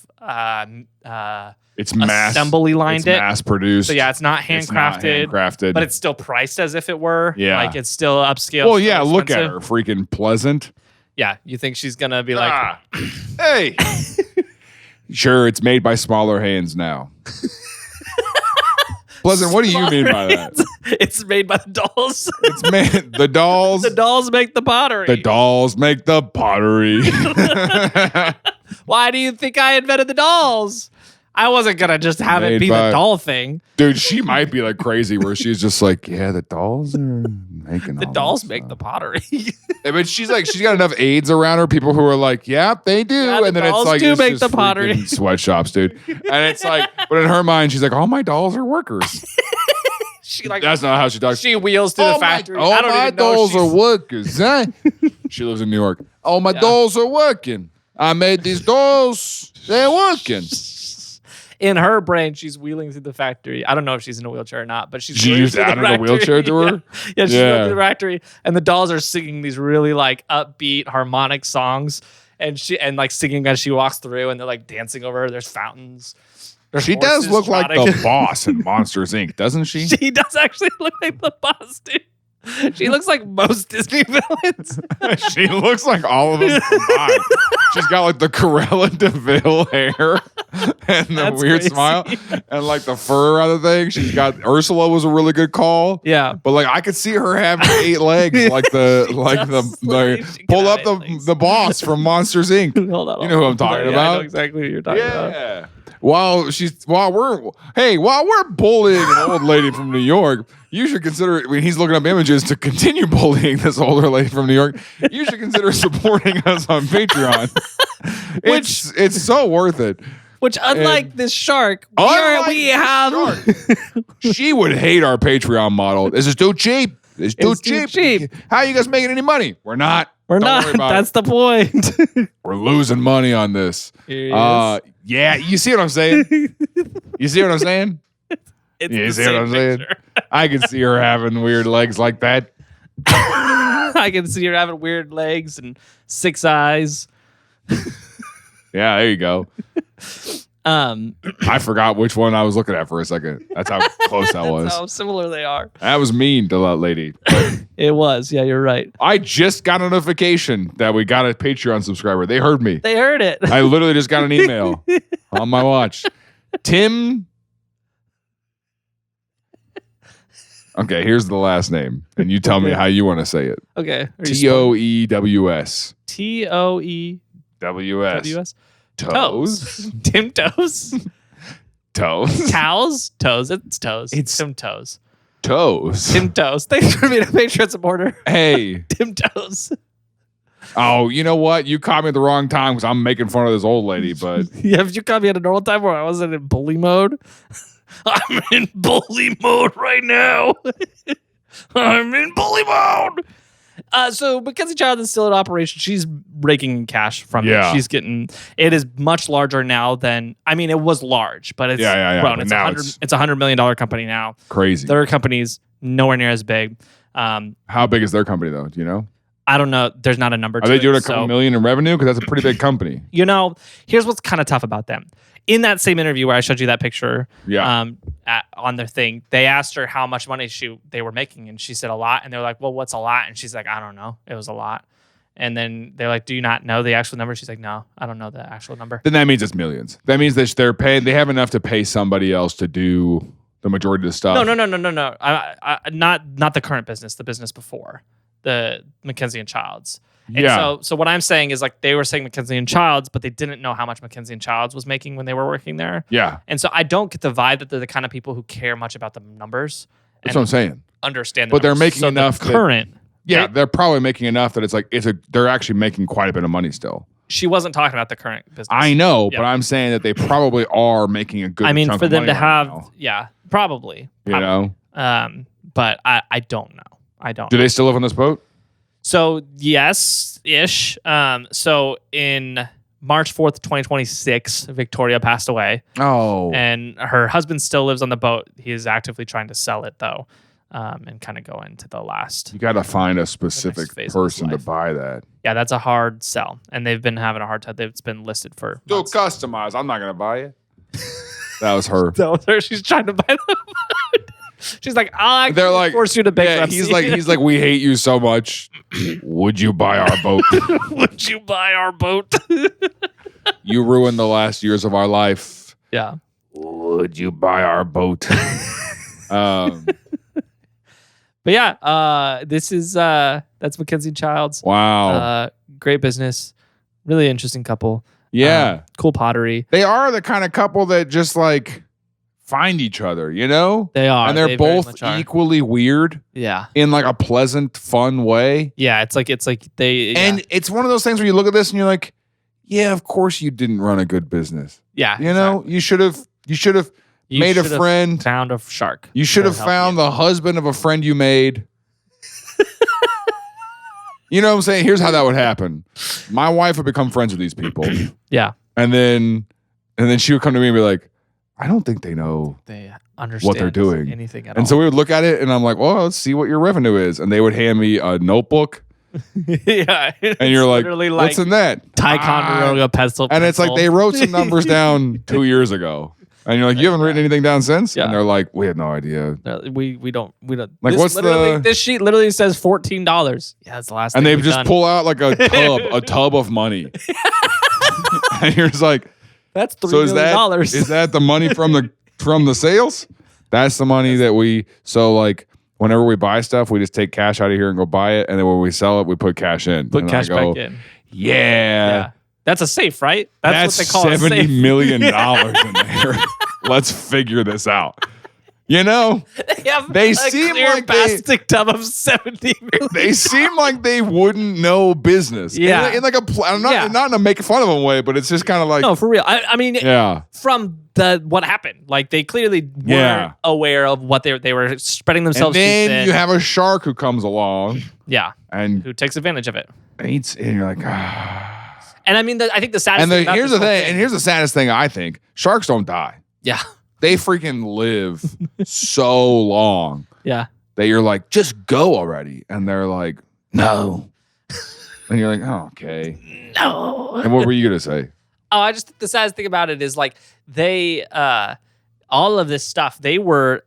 [SPEAKER 2] it's
[SPEAKER 1] assembly lined it.
[SPEAKER 2] Mass produced.
[SPEAKER 1] So yeah, it's not handcrafted. But it's still priced as if it were.
[SPEAKER 2] Yeah.
[SPEAKER 1] Like it's still upscale.
[SPEAKER 2] Well, yeah, look at her. Freaking Pleasant.
[SPEAKER 1] Yeah. You think she's going to be like,
[SPEAKER 2] hey. Sure, it's made by smaller hands now. Pleasant, what do you mean by that?
[SPEAKER 1] It's made by the dolls.
[SPEAKER 2] It's made the dolls.
[SPEAKER 1] The dolls make the pottery.
[SPEAKER 2] The dolls make the pottery.
[SPEAKER 1] Why do you think I invented the dolls? I wasn't gonna just have it be the doll thing.
[SPEAKER 2] Dude, she might be like crazy where she's just like, yeah, the dolls are making
[SPEAKER 1] the dolls make the pottery.
[SPEAKER 2] But she's got enough aides around her, people who are like, yeah, they do.
[SPEAKER 1] Yeah,
[SPEAKER 2] and then it's like
[SPEAKER 1] do
[SPEAKER 2] it's
[SPEAKER 1] make
[SPEAKER 2] just
[SPEAKER 1] the pottery.
[SPEAKER 2] Sweatshops, dude. And it's like, but in her mind, she's like, all my dolls are workers. That's not how she talks.
[SPEAKER 1] She wheels to the factory.
[SPEAKER 2] All my dolls are workers. Huh? She lives in New York. All my dolls are working. I made these dolls. They're working.
[SPEAKER 1] In her brain, she's wheeling through the factory. I don't know if she's in a wheelchair or not, but
[SPEAKER 2] she just added a wheelchair to her.
[SPEAKER 1] Yeah, she's going through the factory, and the dolls are singing these really like upbeat harmonic songs, and like singing as she walks through, and they're like dancing over her. There's fountains.
[SPEAKER 2] She does look like the boss in Monsters Inc., doesn't she?
[SPEAKER 1] She does actually look like the boss, dude. She looks like most Disney villains.
[SPEAKER 2] She looks like all of them combined. She's got like the Cruella de Vil hair and the
[SPEAKER 1] That's
[SPEAKER 2] weird
[SPEAKER 1] crazy.
[SPEAKER 2] smile and like the fur around the thing. She's got Ursula was a really good call.
[SPEAKER 1] Yeah.
[SPEAKER 2] But like I could see her having 8 legs, like the
[SPEAKER 1] She can
[SPEAKER 2] pull
[SPEAKER 1] have
[SPEAKER 2] up
[SPEAKER 1] 8 legs.
[SPEAKER 2] the boss from Monsters Inc.
[SPEAKER 1] Hold on.
[SPEAKER 2] You know who I'm talking
[SPEAKER 1] I
[SPEAKER 2] about.
[SPEAKER 1] know exactly who you're talking about.
[SPEAKER 2] Yeah. While we're bullying an old lady from New York, you should consider when he's looking up images to continue bullying this older lady from New York. You should consider supporting us on Patreon. It's so worth it.
[SPEAKER 1] Which, unlike this shark,
[SPEAKER 2] Unlike
[SPEAKER 1] we
[SPEAKER 2] this
[SPEAKER 1] have.
[SPEAKER 2] She would hate our Patreon model. This is too cheap. It's too cheap. How are you guys making any money? We're not.
[SPEAKER 1] We're
[SPEAKER 2] Don't
[SPEAKER 1] not.
[SPEAKER 2] worry about
[SPEAKER 1] That's
[SPEAKER 2] it.
[SPEAKER 1] the point.
[SPEAKER 2] We're losing money on this.
[SPEAKER 1] Here he is.
[SPEAKER 2] Yeah, you see what I'm saying? You see what I'm saying?
[SPEAKER 1] It's
[SPEAKER 2] You
[SPEAKER 1] the
[SPEAKER 2] see what I'm
[SPEAKER 1] same
[SPEAKER 2] saying?
[SPEAKER 1] picture.
[SPEAKER 2] I can see her having weird legs like that.
[SPEAKER 1] I can see her having weird legs and 6 eyes.
[SPEAKER 2] Yeah, there you go. I forgot which one I was looking at for a second. That's how close that was.
[SPEAKER 1] That's how similar they are.
[SPEAKER 2] That was mean to that lady.
[SPEAKER 1] It was. Yeah, you're right.
[SPEAKER 2] I just got a notification that we got a Patreon subscriber. They heard me.
[SPEAKER 1] They heard it.
[SPEAKER 2] I literally just got an email on my watch. Tim. Okay, here's the last name. And you tell me how you want to say it.
[SPEAKER 1] Okay.
[SPEAKER 2] Toews.
[SPEAKER 1] Toews.
[SPEAKER 2] WS.
[SPEAKER 1] Toes. Tim Toes.
[SPEAKER 2] Toes.
[SPEAKER 1] Cows. Toes. It's toes.
[SPEAKER 2] It's-
[SPEAKER 1] Tim Toes.
[SPEAKER 2] Toes.
[SPEAKER 1] Tim Toes. Thanks for being a Patreon supporter.
[SPEAKER 2] Hey.
[SPEAKER 1] Tim Toes.
[SPEAKER 2] Oh, you know what? You caught me at the wrong time because I'm making fun of this old lady, but
[SPEAKER 1] Yeah, if you caught me at a normal time where I wasn't in bully mode. I'm in bully mode right now. I'm in bully mode. So MacKenzie-Childs is still in operation. She's raking in cash from
[SPEAKER 2] Yeah.
[SPEAKER 1] it. She's getting. It is much larger now than. I mean, it was large, but it's
[SPEAKER 2] Yeah.
[SPEAKER 1] grown.
[SPEAKER 2] But
[SPEAKER 1] It's
[SPEAKER 2] now
[SPEAKER 1] it's $100 million company now.
[SPEAKER 2] crazy.
[SPEAKER 1] There are companies nowhere near as big.
[SPEAKER 2] How big is their company though? Do you know?
[SPEAKER 1] I don't know. There's not a number.
[SPEAKER 2] Are
[SPEAKER 1] to
[SPEAKER 2] they
[SPEAKER 1] it,
[SPEAKER 2] doing a couple million in revenue? Because that's a pretty big company.
[SPEAKER 1] You know, here's what's kind of tough about them. In that same interview where I showed you that picture,
[SPEAKER 2] Yeah.
[SPEAKER 1] on their thing, they asked her how much money they were making, and she said a lot. And they're like, "Well, what's a lot?" And she's like, "I don't know. It was a lot." And then they're like, "Do you not know the actual number?" She's like, "No, I don't know the actual number."
[SPEAKER 2] Then that means it's millions. That means that they're paying. They have enough to pay somebody else to do the majority of the stuff.
[SPEAKER 1] No. Not the current business. The business before the MacKenzie-Childs. And
[SPEAKER 2] Yeah.
[SPEAKER 1] so what I'm saying is like they were saying MacKenzie-Childs, but they didn't know how much MacKenzie-Childs was making when they were working there.
[SPEAKER 2] Yeah.
[SPEAKER 1] And so I don't get the vibe that they're the kind of people who care much about the numbers.
[SPEAKER 2] That's
[SPEAKER 1] and
[SPEAKER 2] what I'm saying.
[SPEAKER 1] Understand,
[SPEAKER 2] But they're
[SPEAKER 1] numbers.
[SPEAKER 2] making
[SPEAKER 1] So
[SPEAKER 2] enough
[SPEAKER 1] The
[SPEAKER 2] that-
[SPEAKER 1] current.
[SPEAKER 2] Yeah,
[SPEAKER 1] Right?
[SPEAKER 2] they're probably making enough that it's like they're actually making quite a bit of money still.
[SPEAKER 1] She wasn't talking about the current business.
[SPEAKER 2] I know,
[SPEAKER 1] Yeah.
[SPEAKER 2] but I'm saying that they probably are making a good.
[SPEAKER 1] I mean,
[SPEAKER 2] chunk
[SPEAKER 1] for
[SPEAKER 2] of
[SPEAKER 1] them
[SPEAKER 2] money
[SPEAKER 1] to
[SPEAKER 2] right
[SPEAKER 1] have,
[SPEAKER 2] now,
[SPEAKER 1] yeah, probably.
[SPEAKER 2] you know.
[SPEAKER 1] But I don't know. I don't.
[SPEAKER 2] Do they still live on this boat?
[SPEAKER 1] So yes, ish. So in March 4th, 2026, Victoria passed away,
[SPEAKER 2] Oh,
[SPEAKER 1] and her husband still lives on the boat. He is actively trying to sell it though, and kind of go into the last.
[SPEAKER 2] you got to find a specific
[SPEAKER 1] phase of his
[SPEAKER 2] person to
[SPEAKER 1] life.
[SPEAKER 2] buy that.
[SPEAKER 1] Yeah, that's a hard sell, and they've been having a hard time. It's been listed for
[SPEAKER 2] Do
[SPEAKER 1] months.
[SPEAKER 2] customize. I'm not gonna buy it. That was her.
[SPEAKER 1] That was her. She's trying to buy them. She's like, I'll actually
[SPEAKER 2] They're like,
[SPEAKER 1] force you to
[SPEAKER 2] yeah,
[SPEAKER 1] bankruptcy.
[SPEAKER 2] he's like, we hate you so much. Would you buy our boat?
[SPEAKER 1] Would you buy our boat?
[SPEAKER 2] You ruined the last years of our life.
[SPEAKER 1] Yeah.
[SPEAKER 2] Would you buy our boat?
[SPEAKER 1] But yeah, this is that's MacKenzie-Childs.
[SPEAKER 2] Wow.
[SPEAKER 1] Great business. Really interesting couple.
[SPEAKER 2] Yeah.
[SPEAKER 1] Cool pottery.
[SPEAKER 2] They are the kind of couple that just like find each other, you know?
[SPEAKER 1] They are.
[SPEAKER 2] And they're
[SPEAKER 1] They very
[SPEAKER 2] both
[SPEAKER 1] much are.
[SPEAKER 2] equally weird
[SPEAKER 1] Yeah.
[SPEAKER 2] in like a pleasant, fun way.
[SPEAKER 1] Yeah. It's like they
[SPEAKER 2] And it's one of those things where you look at this and you're like, yeah, of course you didn't run a good business.
[SPEAKER 1] yeah.
[SPEAKER 2] You know, you should have
[SPEAKER 1] You
[SPEAKER 2] made a
[SPEAKER 1] should have
[SPEAKER 2] friend.
[SPEAKER 1] found a shark.
[SPEAKER 2] You should
[SPEAKER 1] to
[SPEAKER 2] have
[SPEAKER 1] help
[SPEAKER 2] found
[SPEAKER 1] you.
[SPEAKER 2] the husband of a friend you made. You know what I'm saying? Here's how that would happen. My wife would become friends with these people.
[SPEAKER 1] Yeah.
[SPEAKER 2] And then she would come to me and be like, I don't think they know.
[SPEAKER 1] They understand
[SPEAKER 2] they're doing.
[SPEAKER 1] anything at all.
[SPEAKER 2] And so we would look at it and I'm like, well, let's see what your revenue is. And they would hand me a notebook
[SPEAKER 1] yeah.
[SPEAKER 2] and you're like,
[SPEAKER 1] literally
[SPEAKER 2] what's in that?
[SPEAKER 1] Ticonderoga pencil.
[SPEAKER 2] And it's like they wrote some numbers down 2 years ago. And you're like, you haven't written anything down since?
[SPEAKER 1] Yeah.
[SPEAKER 2] And they're like, we had no idea.
[SPEAKER 1] We don't.
[SPEAKER 2] Like,
[SPEAKER 1] this
[SPEAKER 2] what's the...
[SPEAKER 1] This sheet literally says $14. Yeah, that's the last thing
[SPEAKER 2] And they
[SPEAKER 1] we've
[SPEAKER 2] just
[SPEAKER 1] done.
[SPEAKER 2] pull out like a tub of money. And you're just like...
[SPEAKER 1] That's $3
[SPEAKER 2] So
[SPEAKER 1] million.
[SPEAKER 2] is that the money from the sales? That's the money that we... So like, whenever we buy stuff, we just take cash out of here and go buy it. And then when we sell it, we put cash in.
[SPEAKER 1] Put
[SPEAKER 2] and
[SPEAKER 1] cash
[SPEAKER 2] I go,
[SPEAKER 1] back in.
[SPEAKER 2] Yeah.
[SPEAKER 1] That's a safe, right? That's what they call
[SPEAKER 2] $70
[SPEAKER 1] a safe.
[SPEAKER 2] million in there. Let's figure this out. You know,
[SPEAKER 1] They have
[SPEAKER 2] they
[SPEAKER 1] a
[SPEAKER 2] seem
[SPEAKER 1] clear
[SPEAKER 2] like
[SPEAKER 1] plastic tub of $70 million.
[SPEAKER 2] they seem like they wouldn't know business.
[SPEAKER 1] Yeah.
[SPEAKER 2] In like not in a make fun of them way, but it's just kind of like,
[SPEAKER 1] No, for real. I mean,
[SPEAKER 2] yeah.
[SPEAKER 1] from what happened, like they clearly weren't
[SPEAKER 2] Yeah.
[SPEAKER 1] aware of what they were spreading
[SPEAKER 2] And
[SPEAKER 1] themselves too
[SPEAKER 2] then
[SPEAKER 1] thin.
[SPEAKER 2] you have a shark who comes along
[SPEAKER 1] Yeah,
[SPEAKER 2] and
[SPEAKER 1] who takes advantage of it.
[SPEAKER 2] eats, and you're like, ah.
[SPEAKER 1] And I mean, I think the saddest
[SPEAKER 2] And
[SPEAKER 1] thing about
[SPEAKER 2] here's
[SPEAKER 1] this
[SPEAKER 2] the
[SPEAKER 1] whole
[SPEAKER 2] thing, and here's the saddest thing I think: sharks don't die.
[SPEAKER 1] Yeah,
[SPEAKER 2] They freaking live so long
[SPEAKER 1] yeah.
[SPEAKER 2] that you're like, just go already, and they're like, no, and you're like, oh, okay.
[SPEAKER 1] No.
[SPEAKER 2] And what were you gonna say?
[SPEAKER 1] Oh, I just think the saddest thing about it is like they, all of this stuff, they were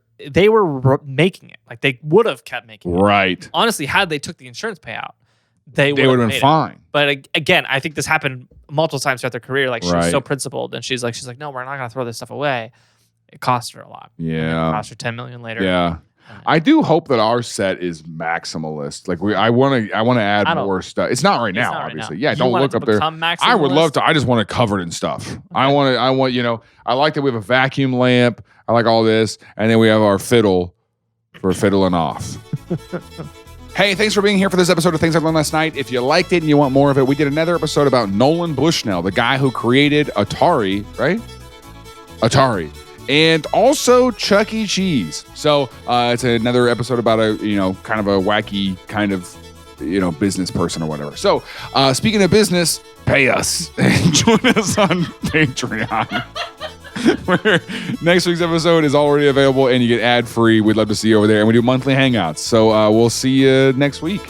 [SPEAKER 1] making it. Like they would have kept making it.
[SPEAKER 2] Right.
[SPEAKER 1] Honestly, had they took the insurance payout, they
[SPEAKER 2] They
[SPEAKER 1] would have
[SPEAKER 2] been fine.
[SPEAKER 1] But again, I think this happened multiple times throughout their career. Like she's
[SPEAKER 2] Right.
[SPEAKER 1] so principled, and she's like, no, we're not gonna throw this stuff away. It cost her a lot. And then
[SPEAKER 2] Yeah.
[SPEAKER 1] it cost her $10 million later.
[SPEAKER 2] Yeah. I do hope that our set is maximalist. Like I want to add
[SPEAKER 1] I don't-
[SPEAKER 2] more stuff. It's not right
[SPEAKER 1] It's
[SPEAKER 2] now,
[SPEAKER 1] not right
[SPEAKER 2] obviously.
[SPEAKER 1] now.
[SPEAKER 2] Yeah,
[SPEAKER 1] You
[SPEAKER 2] don't
[SPEAKER 1] want it
[SPEAKER 2] look
[SPEAKER 1] to
[SPEAKER 2] up there.
[SPEAKER 1] become
[SPEAKER 2] I would love
[SPEAKER 1] maximalist?
[SPEAKER 2] to. I just want it covered in stuff. I want, you know, I like that we have a vacuum lamp. I like all this. And then we have our fiddle for fiddling off. Hey, thanks for being here for this episode of Things I Learned Last Night. If you liked it and you want more of it, we did another episode about Nolan Bushnell, the guy who created Atari, right? Atari. And also Chuck E. Cheese. So it's another episode about a, you know, kind of a wacky kind of, you know, business person or whatever. So speaking of business, pay us. Join us on Patreon. Where next week's episode is already available and you get ad-free. We'd love to see you over there. And we do monthly hangouts. So we'll see you next week.